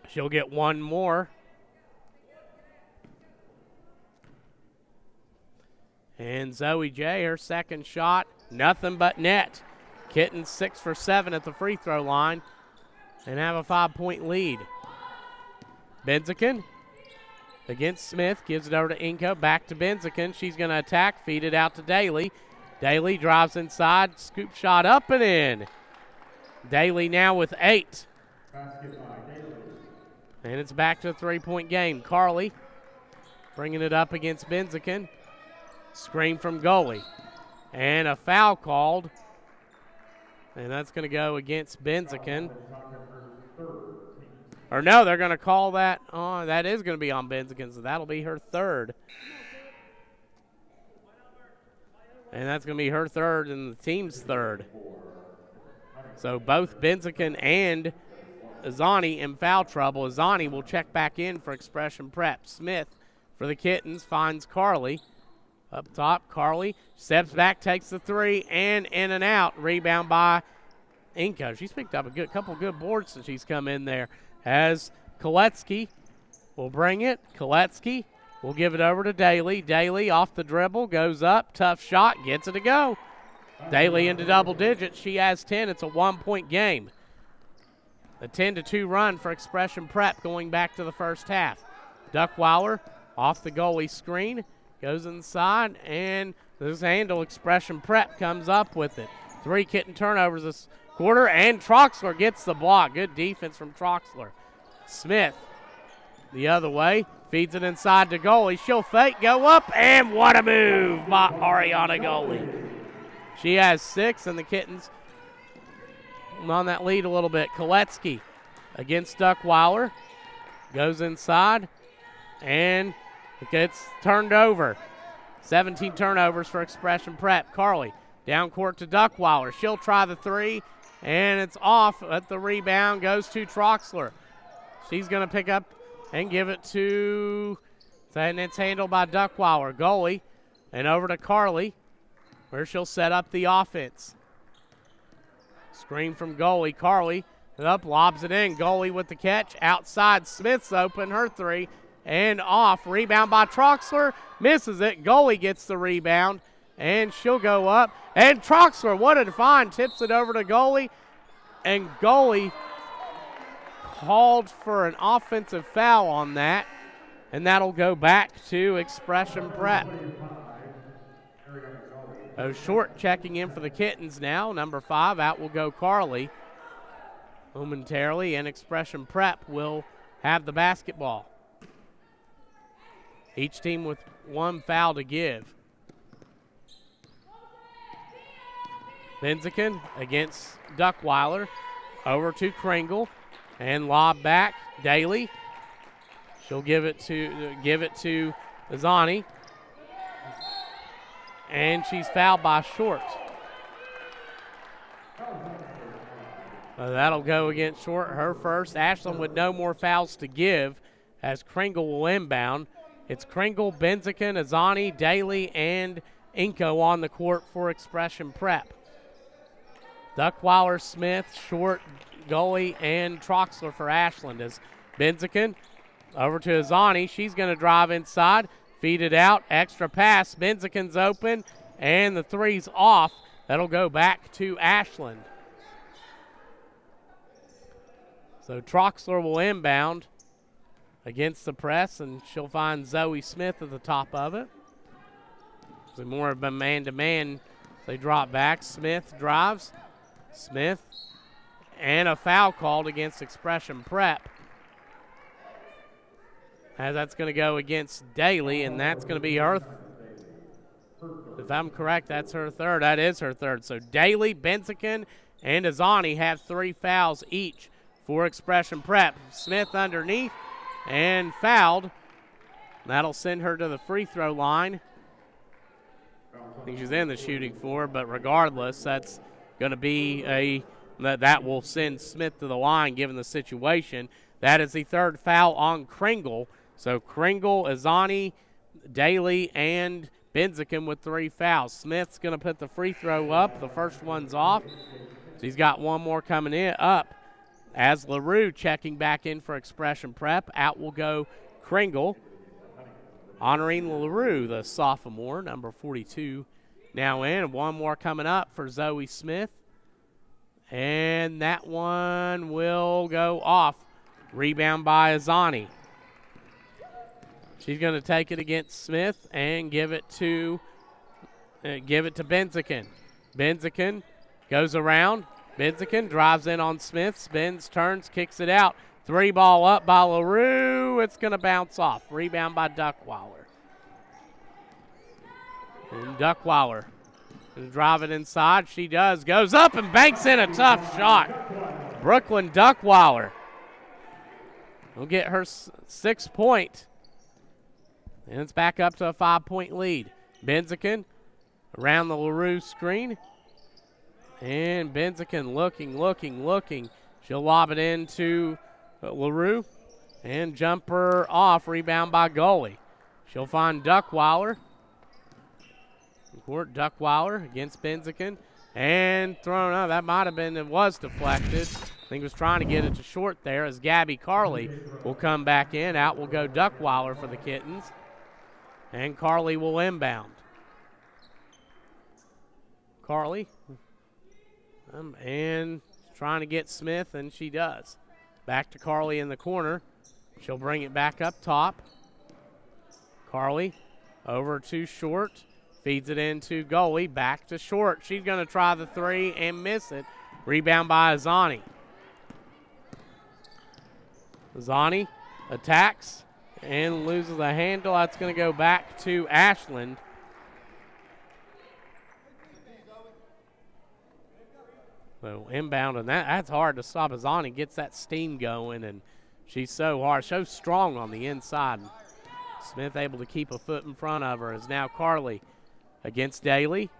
She'll get 1 more. And Zoe J., her second shot, nothing but net. Kittens 6 for 7 at the free throw line and have a 5-point lead. Benziken against Smith, gives it over to Inco, back to Benziken. She's going to attack, feed it out to Daly. Daly drives inside, scoop shot up and in. Daly now with 8. And it's back to a 3-point game. Carly bringing it up against Benziken. Screen from goalie. And a foul called. And that's going to go against Benziken. Or no, they're going to call that on. That is going to be on Benziken, so that'll be her third. And that's going to be her third and the team's third. So both Benziken and Azani in foul trouble. Azani will check back in for Expression Prep. Smith for the Kittens finds Carly. Up top, Carly steps back, takes the 3, and in and out. Rebound by Inco. She's picked up a couple good boards since she's come in there. As Koletsky will bring it. Koletsky will give it over to Daly. Daly off the dribble, goes up, tough shot, gets it to go. Daly into double digits. She has 10. It's a 1-point game. A 10-2 run for Expression Prep going back to the first half. Duckweiler off the goalie screen. Goes inside, and this handle, Expression Prep comes up with it. 3 Kitten turnovers this quarter, and Troxler gets the block. Good defense from Troxler. Smith the other way, feeds it inside to goalie. She'll fake, go up, and what a move by Ariana Goalie. She has 6, and the Kittens on that lead a little bit. Koletsky against Duckweiler. Goes inside, and it gets turned over. 17 turnovers for Expression Prep. Carly down court to Duckweiler. She'll try the 3, and it's off. At the rebound goes to Troxler. She's going to pick up and give it to, and it's handled by Duckweiler. Goalie, and over to Carly, where she'll set up the offense. Screen from goalie. Carly up, lobs it in. Goalie with the catch. Outside, Smith's open. Her 3. And off. Rebound by Troxler. Misses it. Goalie gets the rebound. And she'll go up. And Troxler, what a find. Tips it over to goalie. And goalie called for an offensive foul on that. And that'll go back to Expression Prep. Short checking in for the Kittens now. Number 5, out will go Carly momentarily. And Expression Prep will have the basketball. Each team with 1 foul to give. Benziken against Duckweiler. Over to Kringle. And lob back. Daly. She'll give it to Azani. And she's fouled by Short. That'll go against Short, her first. Ashland with no more fouls to give as Kringle will inbound. It's Kringle, Benziken, Azani, Daly, and Inko on the court for Expression Prep. Duckweiler, Smith, Short, Gully, and Troxler for Ashland as Benziken over to Azani. She's going to drive inside, feed it out, extra pass. Benziken's open, and the three's off. That'll go back to Ashland. So Troxler will inbound against the press, and she'll find Zoe Smith at the top of it. So more of a man-to-man. They drop back. Smith drives. Smith. And a foul called against Expression Prep. As that's going to go against Daly, and that's going to be her. If I'm correct, that's her third. That is her third. So Daly, Benziken, and Azani have 3 fouls each for Expression Prep. Smith underneath and fouled. That'll send her to the free throw line. I think she's in the shooting floor, but regardless, that's going to be that will send Smith to the line given the situation. That is the third foul on Kringle. So Kringle, Azani, Daly, and Benziken with 3 fouls. Smith's going to put the free throw up. The first one's off. So he's got one more coming up. As LaRue checking back in for Expression Prep, out will go Kringle. Honoring LaRue, the sophomore, number 42, now in. One more coming up for Zoe Smith. And that one will go off. Rebound by Azani. She's going to take it against Smith and give it to Benziken. Benziken goes around. Benziken drives in on Smith, spins, turns, kicks it out. 3 ball up by LaRue. It's going to bounce off. Rebound by Duckweiler. And Duckweiler going to drive it inside. She does. Goes up and banks in a tough shot. Brooklyn Duckweiler will get her 6th point. And it's back up to a 5-point lead. Benziken around the LaRue screen. And Benziken looking. She'll lob it into LaRue. And jumper off. Rebound by Gully. She'll find Duckweiler. Court Duckweiler against Benziken. And thrown out. That might have been, it was deflected. I think he was trying to get it to Short there as Gabby Carley will come back in. Out will go Duckweiler for the Kittens. And Carley will inbound. Carley. And trying to get Smith, and she does. Back to Carley in the corner. She'll bring it back up top. Carley over to Short. Feeds it into Gully. Back to Short. She's going to try the 3 and miss it. Rebound by Azani. Azani attacks and loses the handle. That's going to go back to Ashland. So inbound, and that's hard to stop. Azani gets that steam going, and she's so hard, so strong on the inside. Smith able to keep a foot in front of her as now Carley against Daly.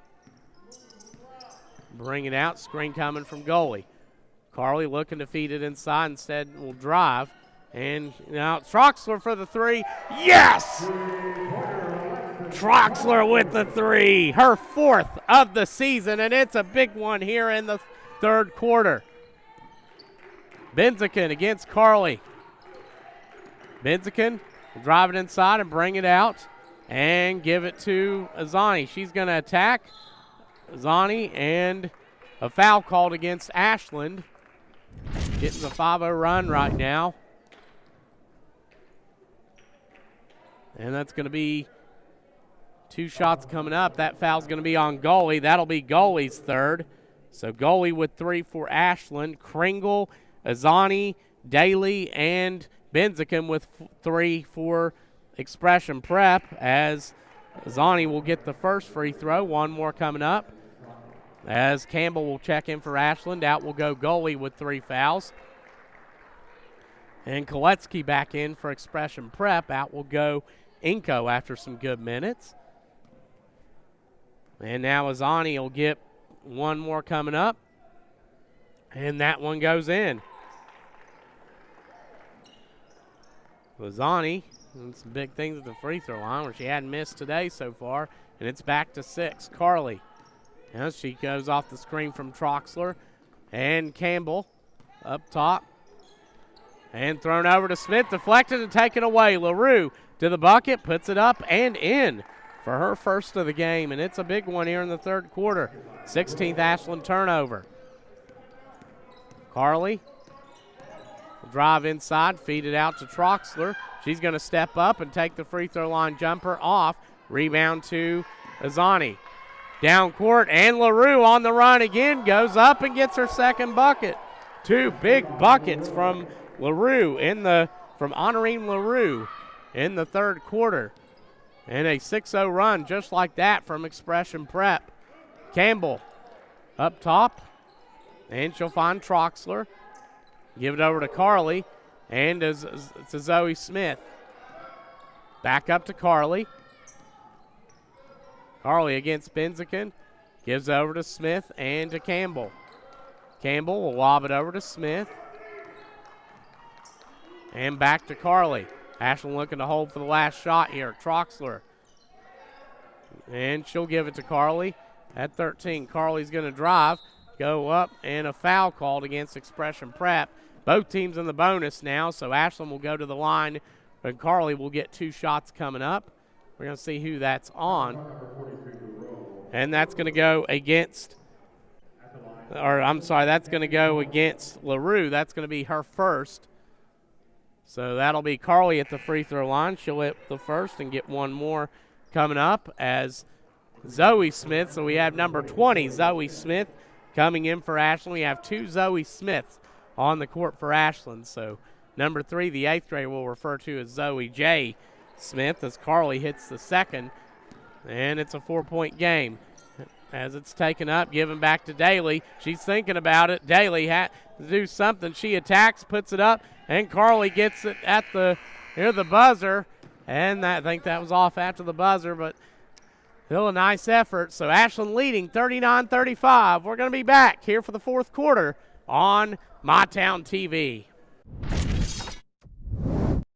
Bring it out, screen coming from Gully. Carley looking to feed it inside, instead will drive. And now Troxler for the 3. Yes! Troxler with the 3, her 4th of the season, and it's a big one here in the 3rd quarter. Benziken against Carley. Benziken will drive it inside and bring it out and give it to Azani. She's going to attack Azani, and a foul called against Ashland. Getting the 5-0 run right now. And that's going to be 2 shots coming up. That foul's going to be on Gully. That'll be Gully's 3rd. So Gully with 3 for Ashland. Kringle, Azani, Daly, and Benziken with 3 for Expression Prep, as Azani will get the first free throw. One more coming up. as Campbell will check in for Ashland. Out will go goalie with 3 fouls. And Kolecki back in for Expression Prep. Out will go Inko after some good minutes. And now Azani will get one more coming up. And that one goes in. Azani doing some big things at the free throw line where she hadn't missed today so far. And it's back to 6. Carly. Now she goes off the screen from Troxler. And Campbell up top. And thrown over to Smith, deflected and taken away. LaRue to the bucket, puts it up and in for her first of the game. And it's a big one here in the third quarter. 16th Ashland turnover. Carly will drive inside, feed it out to Troxler. She's going to step up and take the free throw line jumper off. Rebound to Azani. Down court, and LaRue on the run again, goes up and gets her second bucket. 2 big buckets from LaRue from Honorine LaRue in the third quarter. And a 6-0 run just like that from Expression Prep. Campbell up top, and she'll find Troxler. Give it over to Carly, and to Zoe Smith. Back up to Carly. Carly against Benziken. Gives over to Smith and to Campbell. Campbell will lob it over to Smith. And back to Carly. Ashland looking to hold for the last shot here. Troxler. And she'll give it to Carly at 13. Carly's going to drive, go up, and a foul called against Expression Prep. Both teams in the bonus now, so Ashland will go to the line, and Carly will get 2 shots coming up. We're going to see who that's on. And that's going to go against, that's going to go against LaRue. That's going to be her first. So that'll be Carly at the free throw line. She'll hit the first and get one more coming up as Zoe Smith. So we have number 20, Zoe Smith, coming in for Ashland. We have 2 Zoe Smiths on the court for Ashland. So number 3, the 8th grader, we'll refer to as Zoe J. Smith as Carly hits the second. And it's a 4-point game. As it's taken up, given back to Daly. She's thinking about it. Daly had to do something. She attacks, puts it up, and Carly gets it at near the buzzer. And I think that was off after the buzzer, but still a nice effort. So Ashland leading 39-35. We're going to be back here for the fourth quarter on MyTown TV.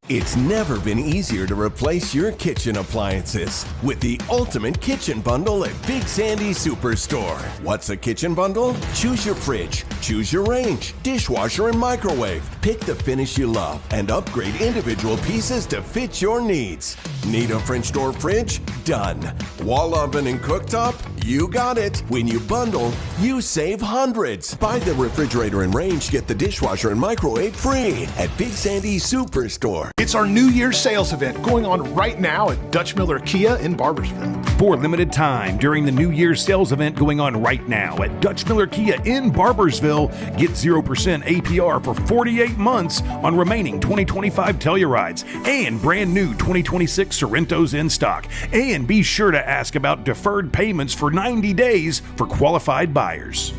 It's never been easier to replace your kitchen appliances with the ultimate kitchen bundle at Big Sandy Superstore. What's a kitchen bundle? Choose your fridge, choose your range, dishwasher, and microwave. Pick the finish you love and upgrade individual pieces to fit your needs. Need a French door fridge? Done. Wall oven and cooktop? You got it. When you bundle, you save hundreds. Buy the refrigerator and range, get the dishwasher and microwave free at Big Sandy Superstore. It's our New Year's sales event going on right now at Dutch Miller Kia in Barbersville. For limited time during the New Year's sales event going on right now at Dutch Miller Kia in Barbersville, get 0% APR for 48 months on remaining 2025 Tellurides and brand new 2026 Sorrentos in stock. And be sure to ask about deferred payments for 90 days for qualified buyers.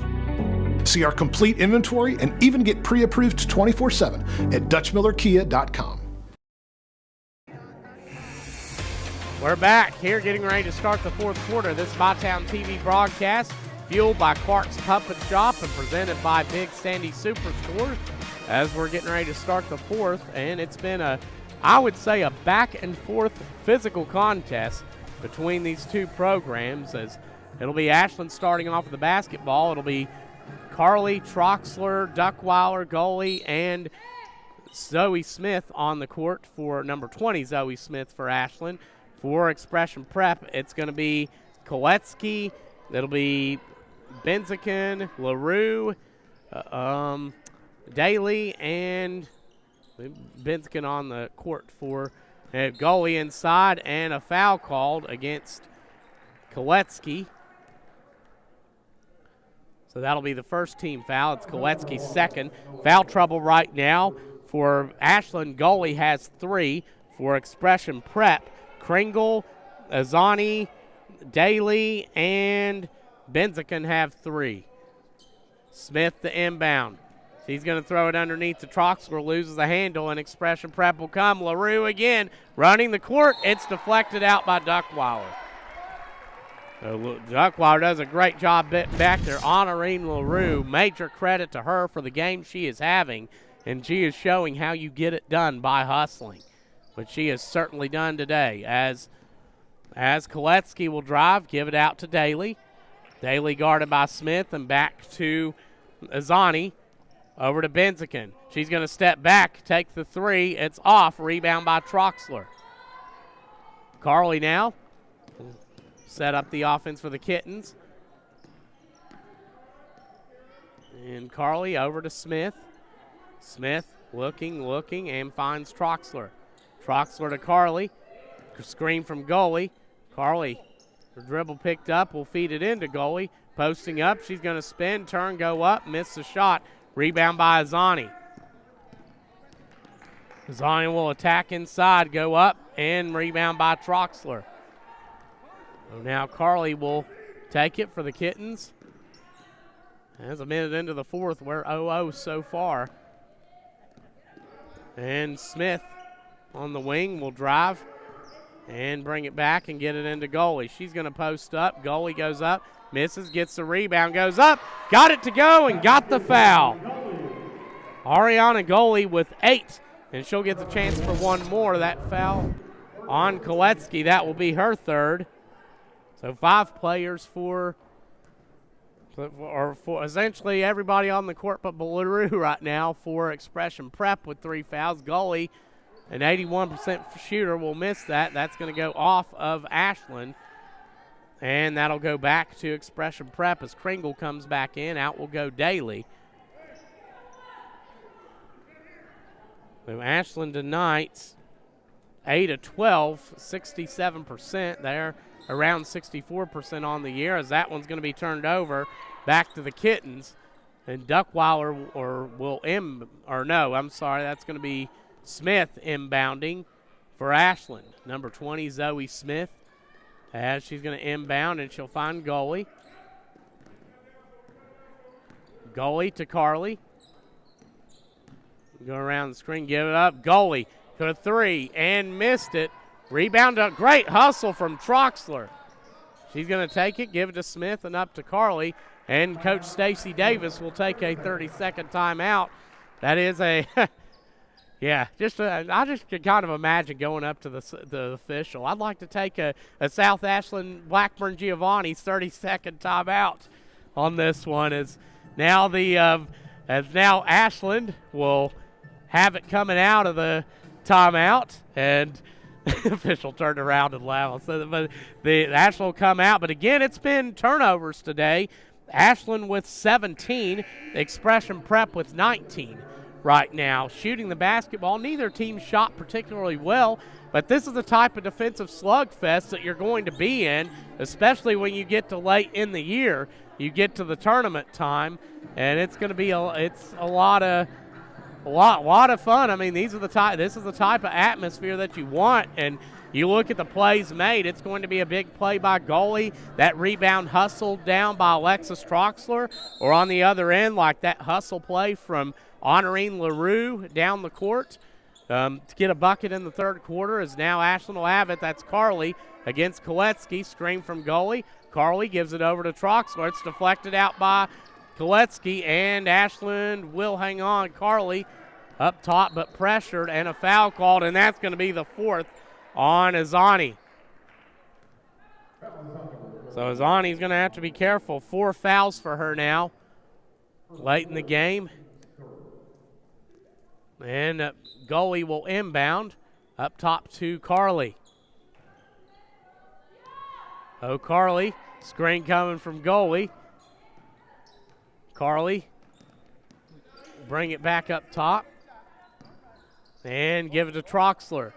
See our complete inventory and even get pre-approved 24/7 at DutchMillerKia.com. We're back here getting ready to start the fourth quarter. This MyTown TV broadcast fueled by Clark's Pump and Shop and presented by Big Sandy Superstore as we're getting ready to start the fourth. And it's been I would say a back and forth physical contest between these two programs, as it'll be Ashland starting off with the basketball. It'll be Carly, Troxler, Duckweiler, goalie, and Zoe Smith on the court for number 20, Zoe Smith for Ashland. For Expression Prep, it's going to be Kolecki, it'll be Benziken, LaRue, Daly, and Benziken on the court for goalie inside, and a foul called against Kolecki. So that'll be the first team foul. It's Kolecki's second. Foul trouble right now for Ashland. Goalie has 3 for Expression Prep. Kringle, Azani, Daly, and Benzican have 3. Smith the inbound. She's going to throw it underneath to Troxler, loses the handle, and Expression Prep will come. LaRue again running the court. It's deflected out by Duckweiler. Duckweiler does a great job back there. Honorine LaRue, major credit to her for the game she is having, and she is showing how you get it done by hustling, which she has certainly done today. As Koletsky will drive, give it out to Daly. Daly guarded by Smith and back to Azani. Over to Benzican. She's going to step back, take the 3. It's off. Rebound by Troxler. Carly now set up the offense for the Kittens. And Carly over to Smith. Smith looking, and finds Troxler. Troxler to Carly. Screen from goalie. Carly, her dribble picked up, will feed it into goalie. Posting up, she's going to spin, turn, go up, miss the shot. Rebound by Azani. Azani will attack inside, go up, and rebound by Troxler. So now Carly will take it for the Kittens. As a minute into the 4th, we're 0-0 so far. And Smith on the wing will drive and bring it back and get it into goalie. She's going to post up. Goalie goes up, misses, gets the rebound, goes up, got it to go, and got the foul. Ariana goalie with 8, and she'll get the chance for one more. That foul on Koletsky. That will be her 3rd. So 5 players for essentially everybody on the court but LaRue right now for Expression Prep with 3 fouls. Goalie, an 81% shooter, will miss that. That's going to go off of Ashland. And that'll go back to Expression Prep as Kringle comes back in. Out will go Daly. So Ashland tonight, 8 of 12, 67%. They're around 64% on the year, as that one's going to be turned over back to the Kittens. And Duckweiler that's going to be Smith inbounding for Ashland. Number 20, Zoe Smith, as she's going to inbound, and she'll find goalie. Goalie to Carly. Go around the screen, give it up. Goalie to a 3 and missed it. Rebound, a great hustle from Troxler. She's going to take it, give it to Smith, and up to Carly. And Coach Stacy Davis will take a 30-second timeout. That is a, I just could kind of imagine going up to the official. I'd like to take a South Ashland Blackburn Giovanni's 30-second timeout on this one. As now Ashland will have it coming out of the timeout, and the official turned around and laughed. So the Ashland will come out, but again, it's been turnovers today. Ashland with 17, Expression Prep with 19 right now. Shooting the basketball, neither team shot particularly well, but this is the type of defensive slugfest that you're going to be in, especially when you get to late in the year. You get to the tournament time, and it's going to be a lot of fun. I mean, this is the type of atmosphere that you want, and you look at the plays made, it's going to be a big play by goalie. That rebound hustled down by Alexis Troxler, or on the other end, like that hustle play from Honorine LaRue down the court to get a bucket in the 3rd quarter. As now Ashland will have it. That's Carly against Koletsky. Screen from goalie. Carly gives it over to Troxler. It's deflected out by Koletsky, and Ashland will hang on. Carly up top but pressured, and a foul called, and that's going to be the 4th on Azani. So Azani's going to have to be careful. 4 fouls for her now late in the game. And goalie will inbound up top to Carly. Carly, screen coming from goalie. Carly, bring it back up top and give it to Troxler.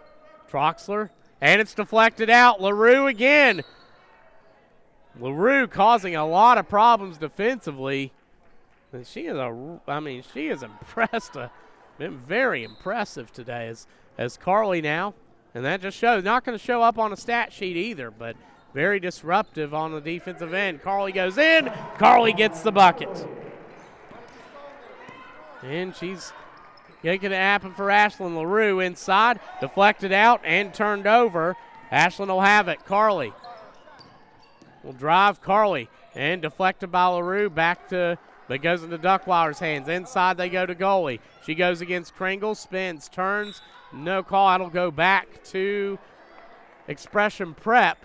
Troxler, and it's deflected out. LaRue again. LaRue causing a lot of problems defensively. And she is impressed. Been very impressive today as Carly now. And that just shows, not going to show up on a stat sheet either, but very disruptive on the defensive end. Carly goes in. Carly gets the bucket. And she's making it happen for Ashland. LaRue inside, deflected out and turned over. Ashland will have it. Carly will drive. Carly and deflected by LaRue back to, but goes into Duckwilder's hands. Inside they go to goalie. She goes against Kringle, spins, turns, no call. That'll go back to Expression Prep.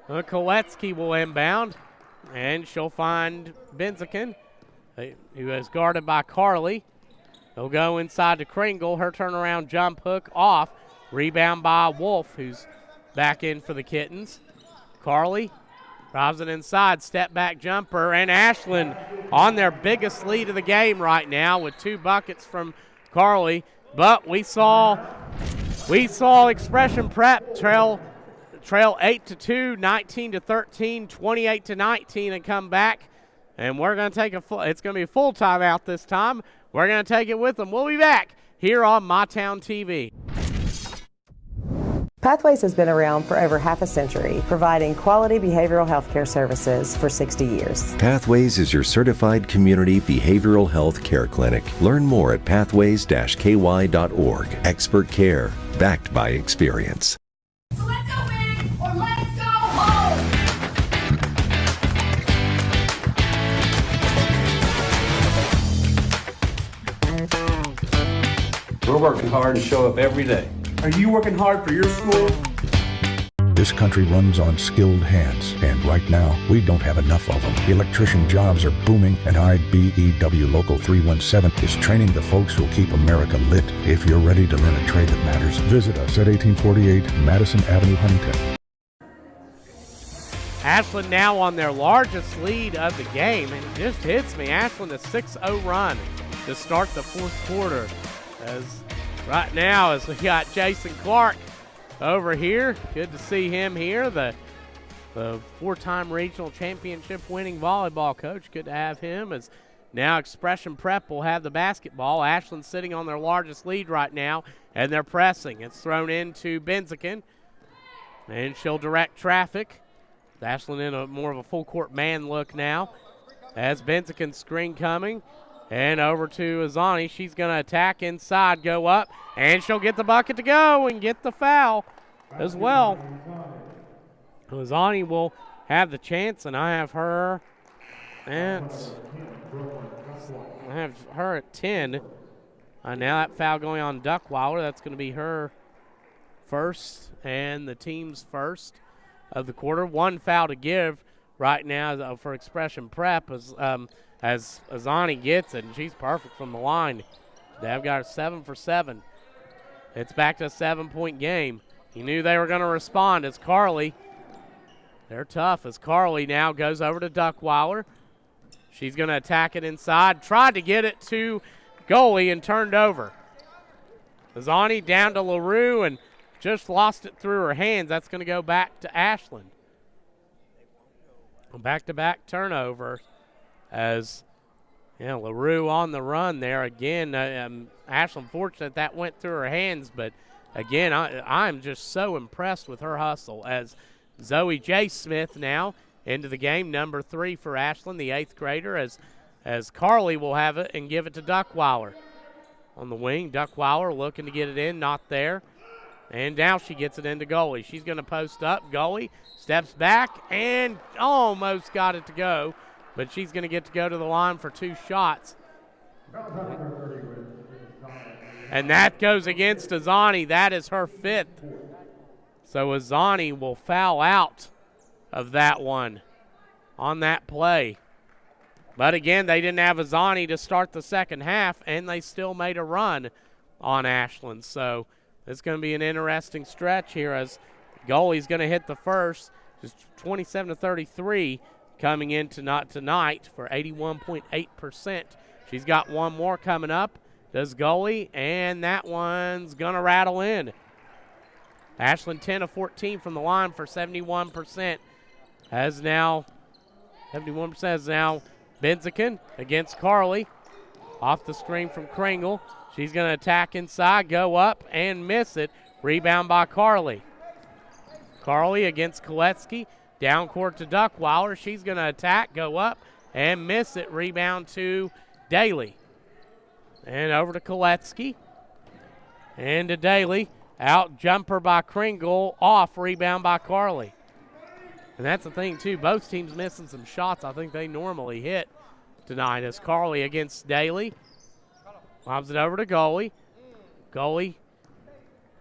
Koletsky will inbound, and she'll find Benziken, who is guarded by Carly. They'll go inside to Kringle. Her turnaround jump hook off. Rebound by Wolf, who's back in for the Kittens. Carly drives it inside, step back jumper, and Ashland on their biggest lead of the game right now with 2 buckets from Carly. But we saw Expression Prep trail 8-2, 19-13, 28-19, and come back. And we're going to take it's going to be a full timeout this time. We're going to take it with them. We'll be back here on MyTown TV. Pathways has been around for over half a century, providing quality behavioral health care services for 60 years. Pathways is your certified community behavioral health care clinic. Learn more at pathways-ky.org. Expert care, backed by experience. So let's go big or let's go home! We're working hard to show up every day. Are you working hard for your school? This country runs on skilled hands, and right now, we don't have enough of them. Electrician jobs are booming, and IBEW Local 317 is training the folks who'll keep America lit. If you're ready to learn a trade that matters, visit us at 1848 Madison Avenue, Huntington. Ashland now on their largest lead of the game, and it just hits me. Ashland a 6-0 run to start the fourth quarter. As right now, as we got Jason Clark over here. Good to see him here, the 4-time regional championship winning volleyball coach. Good to have him, as now Expression Prep will have the basketball. Ashland sitting on their largest lead right now, and they're pressing. It's thrown into Benziken, and she'll direct traffic. Ashland in a more of a full court man look now, as Benziken's screen coming. And over to Azani. She's going to attack inside, go up, and she'll get the bucket to go and get the foul as well. Azani will have the chance, and I have her at 10. Now that foul going on Duckweiler. That's going to be her first and the team's first of the quarter. 1 foul to give right now for Expression Prep as Azani gets it, and she's perfect from the line. They've got her 7 for 7. It's back to a 7-point game. You knew they were going to respond as Carly. They're tough as Carly now goes over to Duckweiler. She's going to attack it inside. Tried to get it to goalie and turned over. Azani down to LaRue and just lost it through her hands. That's going to go back to Ashland. Back-to-back turnover. As LaRue on the run there again. Ashland fortunate that went through her hands, but again, I'm just so impressed with her hustle. As Zoe J. Smith now into the game, number 3 for Ashland, the 8th grader, as Carly will have it and give it to Duckweiler on the wing. Duckweiler looking to get it in, not there, and now she gets it into goalie. She's going to post up. Goalie steps back and almost got it to go. But she's going to get to go to the line for 2 shots. And that goes against Azani. That is her 5th. So Azani will foul out of that one on that play. But again, they didn't have Azani to start the second half, and they still made a run on Ashland. So it's going to be an interesting stretch here as goalie's going to hit the first. Just 27-33. Coming in tonight for 81.8%. She's got one more coming up. Does goalie, and that one's going to rattle in. Ashland 10 of 14 from the line for 71%. 71% has now Benziken against Carly. Off the screen from Kringle. She's going to attack inside, go up, and miss it. Rebound by Carly. Carly against Kolecki. Down court to Duckweiler. She's going to attack, go up, and miss it. Rebound to Daly. And over to Kolecki. And to Daly. Out jumper by Kringle. Off rebound by Carly. And that's the thing, too. Both teams missing some shots I think they normally hit tonight as Carly against Daly. Lobs it over to Goalie. Goalie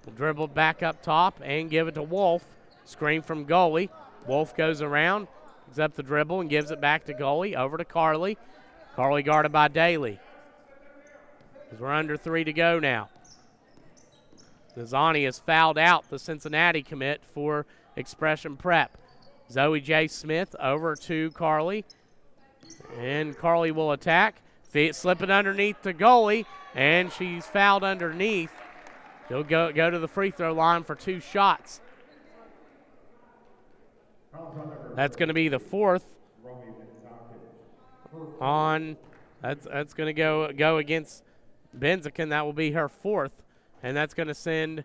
will dribble back up top and give it to Wolf. Screen from Goalie. Wolf goes around, gives up the dribble and gives it back to Goalie. Over to Carly. Carly guarded by Daly. As we're under 3 to go now. Zani has fouled out the Cincinnati commit for Expression Prep. Zoe J. Smith over to Carly. And Carly will attack. Slip it underneath to Goalie. And she's fouled underneath. She'll go to the free throw line for 2 shots. That's going to be the 4th on. That's going to go against Benziken. That will be her 4th. And that's going to send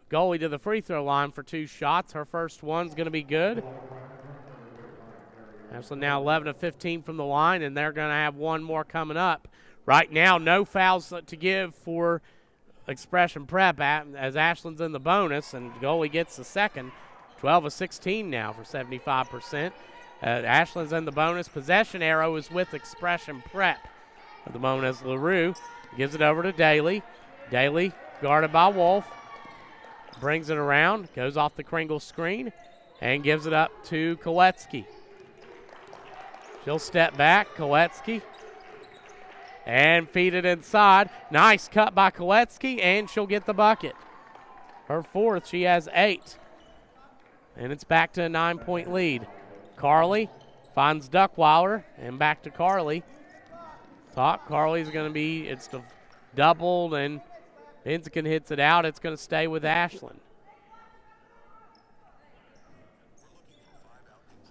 Goalie to the free throw line for 2 shots. Her first one's going to be good. Ashland now 11 of 15 from the line, and they're going to have one more coming up. Right now, no fouls to give for Expression Prep as Ashland's in the bonus, and Goalie gets the second. 12 of 16 now for 75%. Ashland's in the bonus. Possession arrow is with Expression Prep at the moment as LaRue gives it over to Daly. Daly guarded by Wolf. Brings it around, goes off the Kringle screen, and gives it up to Kolecki. She'll step back, Kolecki, and feed it inside. Nice cut by Kolecki, and she'll get the bucket. Her 4th, she has 8. And it's back to a 9-point lead. Carly finds Duckweiler, and back to Carly. Carly's going to be, it's doubled, and Benziken hits it out. It's going to stay with Ashland.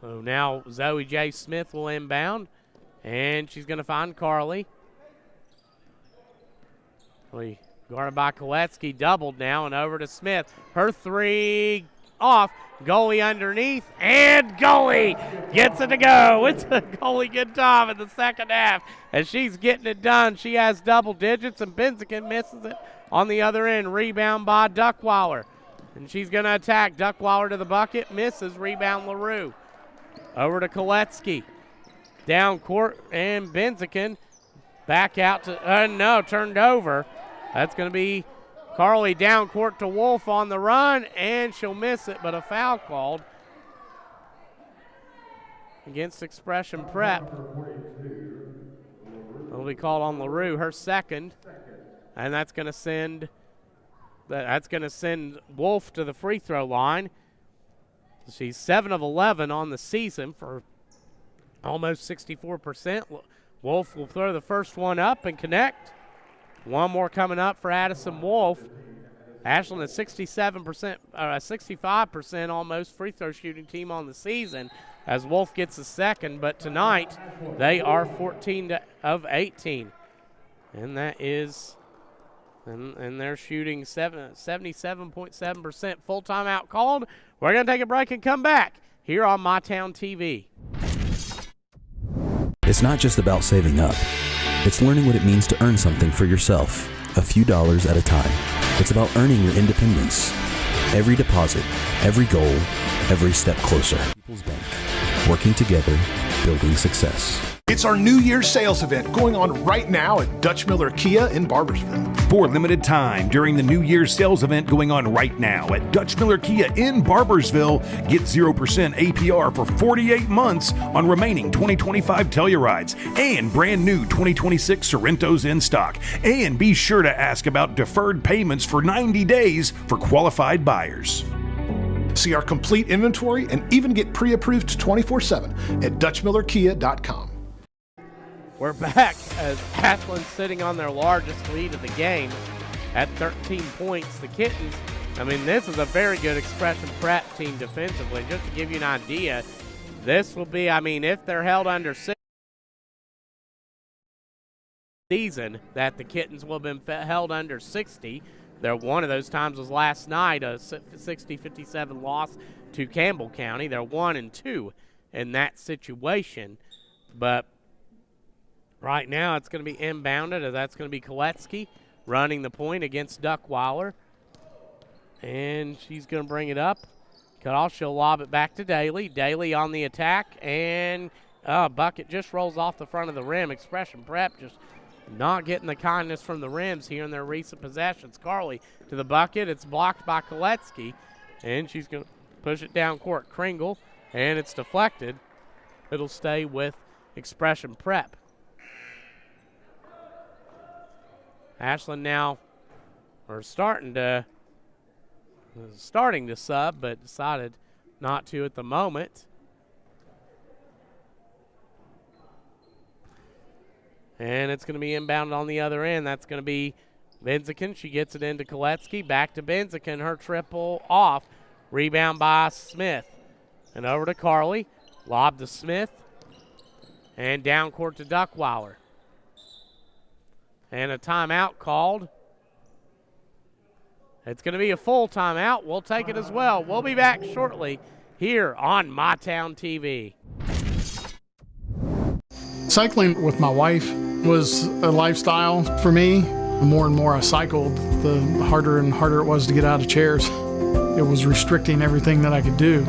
So now Zoe J. Smith will inbound, and she's going to find Carly. Guarded by Kolecki, doubled now, and over to Smith. Her 3 off. Goalie underneath, and Goalie gets it to go. It's a Goalie good job in the second half, and she's getting it done. She has double digits, and Benziken misses it on the other end. Rebound by Duckweiler, and she's going to attack. Duckweiler to the bucket, misses. Rebound LaRue. Over to Kolecki. Down court, and Benziken back out to, turned over. That's going to be Carly down court to Wolf on the run, and she'll miss it, but a foul called against Expression Prep. It'll be called on LaRue, her 2nd, and that's going to send Wolf to the free throw line. She's 7 of 11 on the season for almost 64%. Wolf will throw the first one up and connect. One more coming up for Addison Wolf. Ashland is 65% almost free throw shooting team on the season as Wolf gets the second, but tonight they are 14 of 18. And that is, and they're shooting 77.7%. Full timeout called. We're going to take a break and come back here on MyTown TV. It's not just about saving up. It's learning what it means to earn something for yourself, a few dollars at a time. It's about earning your independence. Every deposit, every goal, every step closer. People's Bank, working together, building success. It's our New Year's sales event going on right now at Dutch Miller Kia in Barbersville. For limited time during the New Year's sales event going on right now at Dutch Miller Kia in Barbersville, get 0% APR for 48 months on remaining 2025 Tellurides and brand new 2026 Sorrentos in stock. And be sure to ask about deferred payments for 90 days for qualified buyers. See our complete inventory and even get pre-approved 24/7 at DutchMillerKia.com. We're back as Ashland's sitting on their largest lead of the game at 13 points. The Kittens, this is a very good Expression Prep team defensively. Just to give you an idea, this will be, if they're held under 6 season, that the Kittens will have been held under 60. One of those times was last night, a 60-57 loss to Campbell County. They're 1-2 in that situation. But right now it's going to be inbounded, as that's going to be Koletzki running the point against Duckweiler. And she's going to bring it up. Cut off. She'll lob it back to Daly. Daly on the attack, and bucket just rolls off the front of the rim. Expression Prep just not getting the kindness from the rims here in their recent possessions. Carly to the bucket. It's blocked by Koletzki, and she's going to push it down court. Kringle, and it's deflected. It'll stay with Expression Prep. Ashland now are starting to sub, but decided not to at the moment. And it's going to be inbounded on the other end. That's going to be Benziken. She gets it into Koletzki. Back to Benziken. Her triple off. Rebound by Smith. And over to Carly. Lob to Smith. And down court to Duckweiler. And a timeout called. It's going to be a full timeout. We'll take it as well. We'll be back shortly here on MyTown TV. Cycling with my wife was a lifestyle for me. The more and more I cycled, the harder and harder it was to get out of chairs. It was restricting everything that I could do.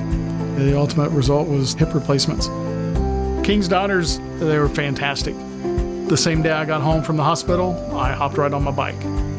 The ultimate result was hip replacements. King's Daughters, they were fantastic. The same day I got home from the hospital, I hopped right on my bike.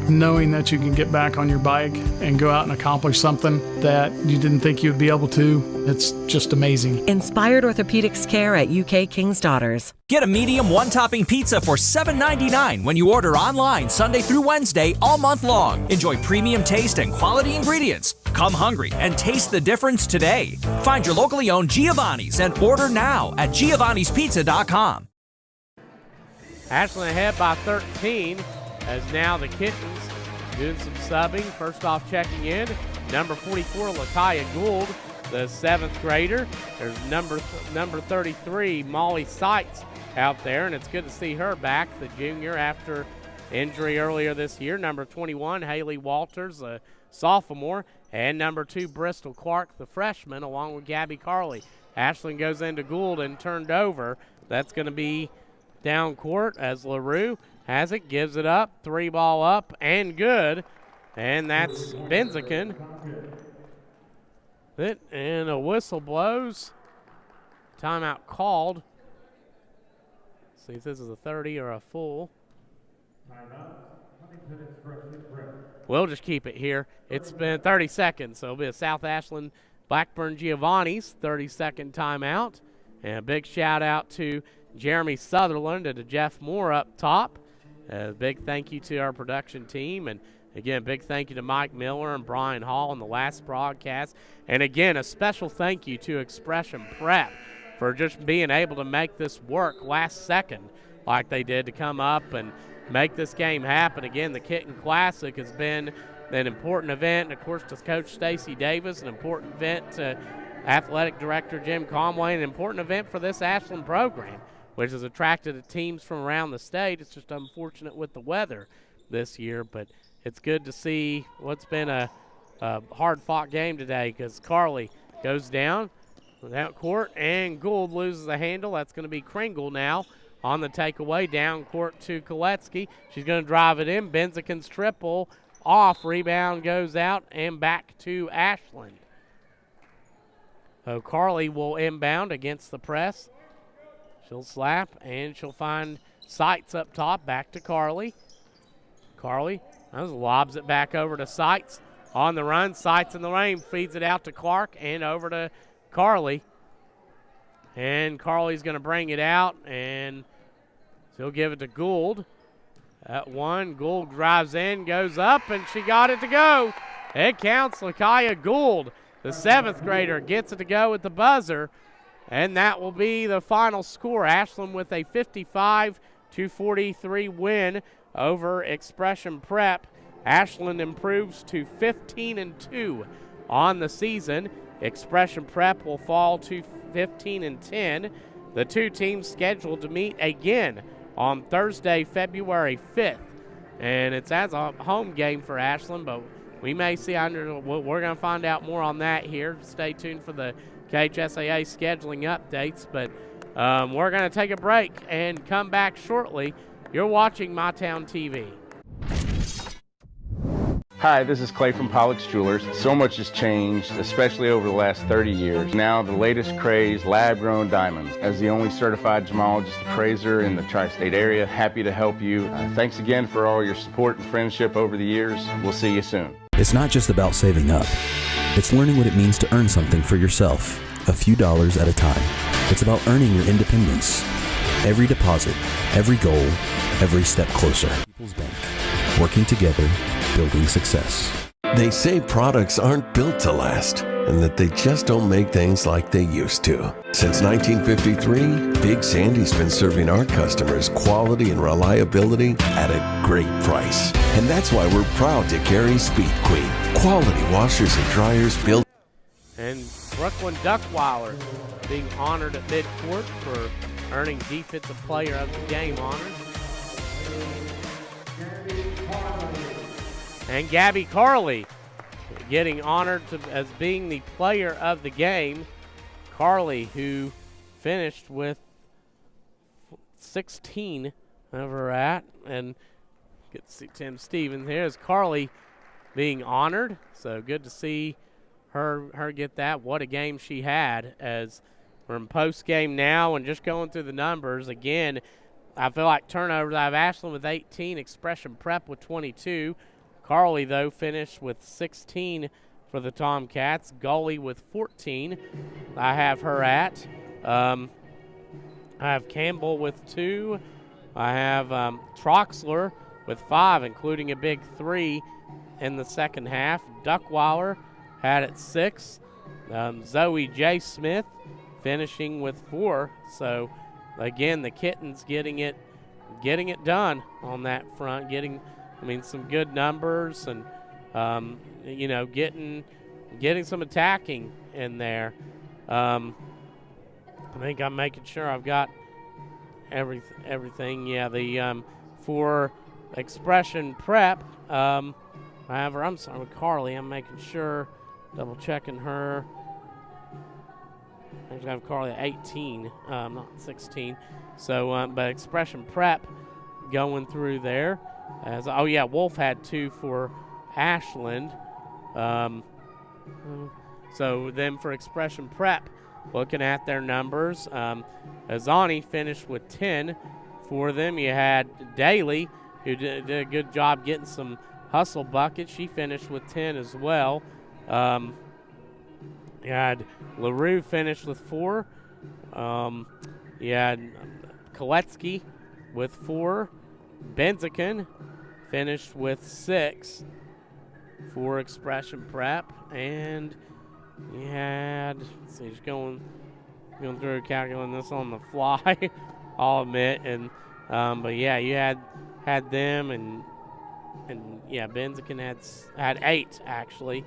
Knowing that you can get back on your bike and go out and accomplish something that you didn't think you'd be able to, it's just amazing. Inspired orthopedics care at UK King's Daughters. Get a medium one-topping pizza for $7.99 when you order online Sunday through Wednesday all month long. Enjoy premium taste and quality ingredients. Come hungry and taste the difference today. Find your locally owned Giovanni's and order now at giovannispizza.com. Ashland ahead by 13 as now the Kittens doing some subbing. First off, checking in, number 44, Lakaya Gould, the 7th grader. There's number 33, Molly Seitz, out there, and it's good to see her back, the junior, after injury earlier this year. Number 21, Haley Walters, a sophomore, and number 2, Bristol Clark, the freshman, along with Gabby Carley. Ashland goes into Gould and turned over. That's going to be down court as LaRue has it, gives it up, 3-ball up, and good. And that's Benziken. And a whistle blows. Timeout called. See if this is a 30 or a full. We'll just keep it here. It's been 30 seconds, so it'll be a South Ashland Blackburn Giovanni's 30-second timeout. And a big shout out to Jeremy Sutherland and to Jeff Moore up top. A big thank you to our production team. And again, big thank you to Mike Miller and Brian Hall on the last broadcast. And again, a special thank you to Expression Prep for just being able to make this work last second like they did to come up and make this game happen. Again, the Kitten Classic has been an important event. And, of course, to Coach Stacy Davis, an important event to Athletic Director Jim Conway, an important event for this Ashland program, which has attracted teams from around the state. It's just unfortunate with the weather this year, but it's good to see what's been a hard-fought game today because Carly goes down without court, and Gould loses the handle. That's going to be Kringle now on the takeaway, down court to Koletzki. She's going to drive it in. Benziken's triple off. Rebound goes out and back to Ashland. So Carly will inbound against the press. She'll slap, and she'll find Seitz up top. Back to Carly. Carly lobs it back over to Seitz. On the run, Seitz in the lane, feeds it out to Clark and over to Carly. And Carly's going to bring it out, and she'll give it to Gould. At one, Gould drives in, goes up, and she got it to go. It counts. Lakaya Gould, the 7th grader, gets it to go with the buzzer. And that will be the final score. Ashland with a 55-43 win over Expression Prep. Ashland improves to 15-2 on the season. Expression Prep will fall to 15-10. The two teams scheduled to meet again on Thursday, February 5th. And it's as a home game for Ashland, but we may see we're going to find out more on that here. Stay tuned for the KHSAA scheduling updates, but we're going to take a break and come back shortly. You're watching MyTown TV. Hi, this is Clay from Pollock's Jewelers. So much has changed, especially over the last 30 years. Now the latest craze, lab-grown diamonds. As the only certified gemologist appraiser in the tri-state area, happy to help you. Thanks again for all your support and friendship over the years. We'll see you soon. It's not just about saving up. It's learning what it means to earn something for yourself, a few dollars at a time. It's about earning your independence. Every deposit, every goal, every step closer. People's Bank. Working together, building success. They say products aren't built to last, and that they just don't make things like they used to. Since 1953, Big Sandy's been serving our customers quality and reliability at a great price. And that's why we're proud to carry Speed Queen. Quality washers and dryers built. And Brooklyn Duckweiler being honored at midcourt for earning Defensive Player of the Game honors. And Gabby Carley getting honored as being the Player of the Game. Carley, who finished with 16 over at, and get to see Tim Stevens here as Carley being honored. So good to see her get that. What a game she had. As we're in post game now and just going through the numbers again. I feel like turnovers. I have Ashland with 18, Expression Prep with 22. Carley, though, finished with 16 for the Tomcats. Gully with 14. I have her at. I have Campbell with 2. I have Troxler with 5, including a big 3 in the second half. Duckweiler had it 6. Zoe J. Smith finishing with 4. So, again, the Kittens getting it done on that front, some good numbers and, getting some attacking in there. I think I'm making sure I've got everything. Yeah, for Expression Prep, I have her. I'm sorry, with Carley. I'm making sure, double checking her. I have Carley at 18, not 16. So, but Expression Prep going through there. Wolf had 2 for Ashland. So then for Expression Prep, looking at their numbers, Azani finished with 10 for them. You had Daly, who did a good job getting some hustle buckets. She finished with 10 as well. You had LaRue finished with 4. You had Koletsky with 4. Benzikin finished with 6 for Expression Prep. And you had, let's see, just going through calculating this on the fly, I'll admit. And but yeah, you had them and yeah, Benzikin had 8 actually.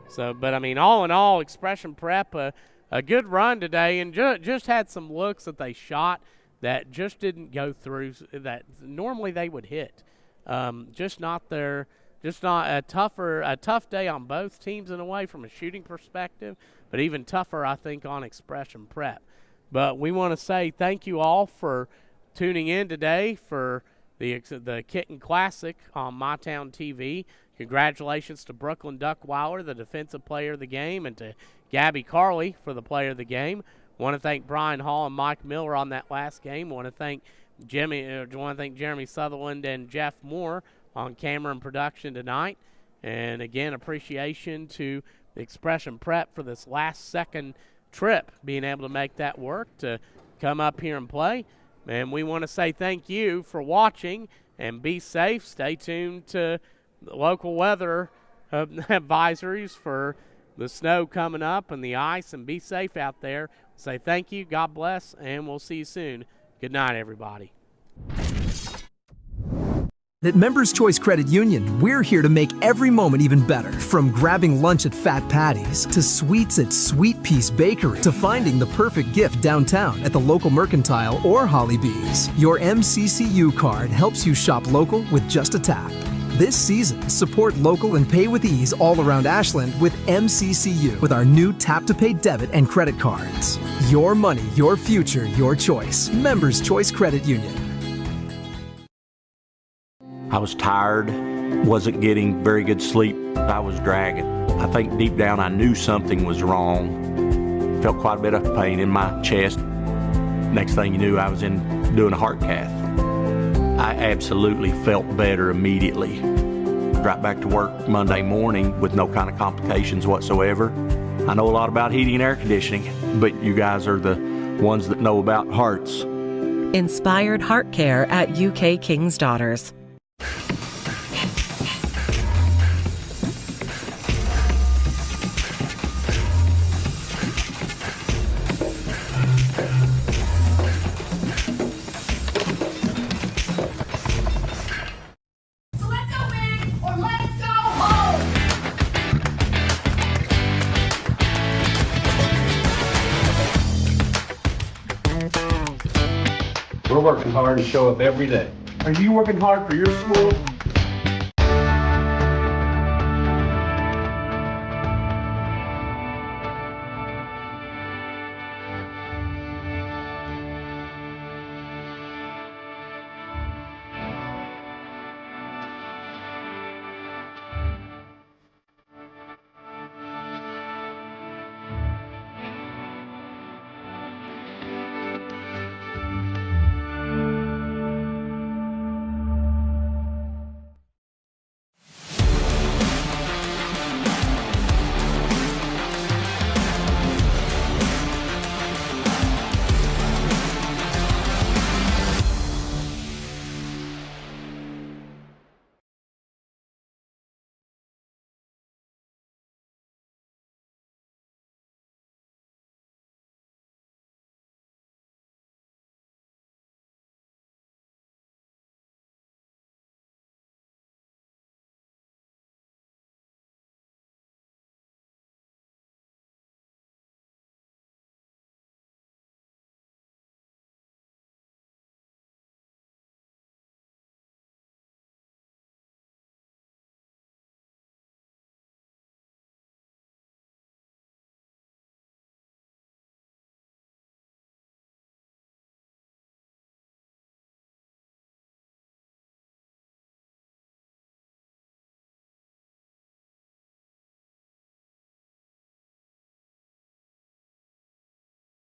So, but I mean, all in all, Expression Prep a good run today, and just had some looks that they shot that just didn't go through that normally they would hit. Just not a tough day on both teams in a way from a shooting perspective, but even tougher, I think, on Expression Prep. But we want to say thank you all for tuning in today for the Kitten Classic on MyTown TV. Congratulations to Brooklyn Duckweiler, the Defensive Player of the Game, and to Gabby Carley for the Player of the Game. Want to thank Brian Hall and Mike Miller on that last game. Want to thank Jeremy Sutherland and Jeff Moore on camera and production tonight. And again, appreciation to the Expression Prep for this last second trip, being able to make that work to come up here and play. And we want to say thank you for watching, and be safe. Stay tuned to the local weather advisories for the snow coming up and the ice, and be safe out there. Say thank you, God bless, and we'll see you soon. Good night, everybody. At Members Choice Credit Union, we're here to make every moment even better. From grabbing lunch at Fat Patty's, to sweets at Sweet Peace Bakery, to finding the perfect gift downtown at the local Mercantile or Holly Bees. Your MCCU card helps you shop local with just a tap. This season, support local and pay with ease all around Ashland with MCCU with our new tap-to-pay debit and credit cards. Your money, your future, your choice. Members Choice Credit Union. I was tired, wasn't getting very good sleep. I was dragging. I think deep down I knew something was wrong. Felt quite a bit of pain in my chest. Next thing you knew, I was doing a heart cath. I absolutely felt better immediately. Right back to work Monday morning with no kind of complications whatsoever. I know a lot about heating and air conditioning, but you guys are the ones that know about hearts. Inspired Heart Care at UK King's Daughters. We're working hard to show up every day. Are you working hard for your school?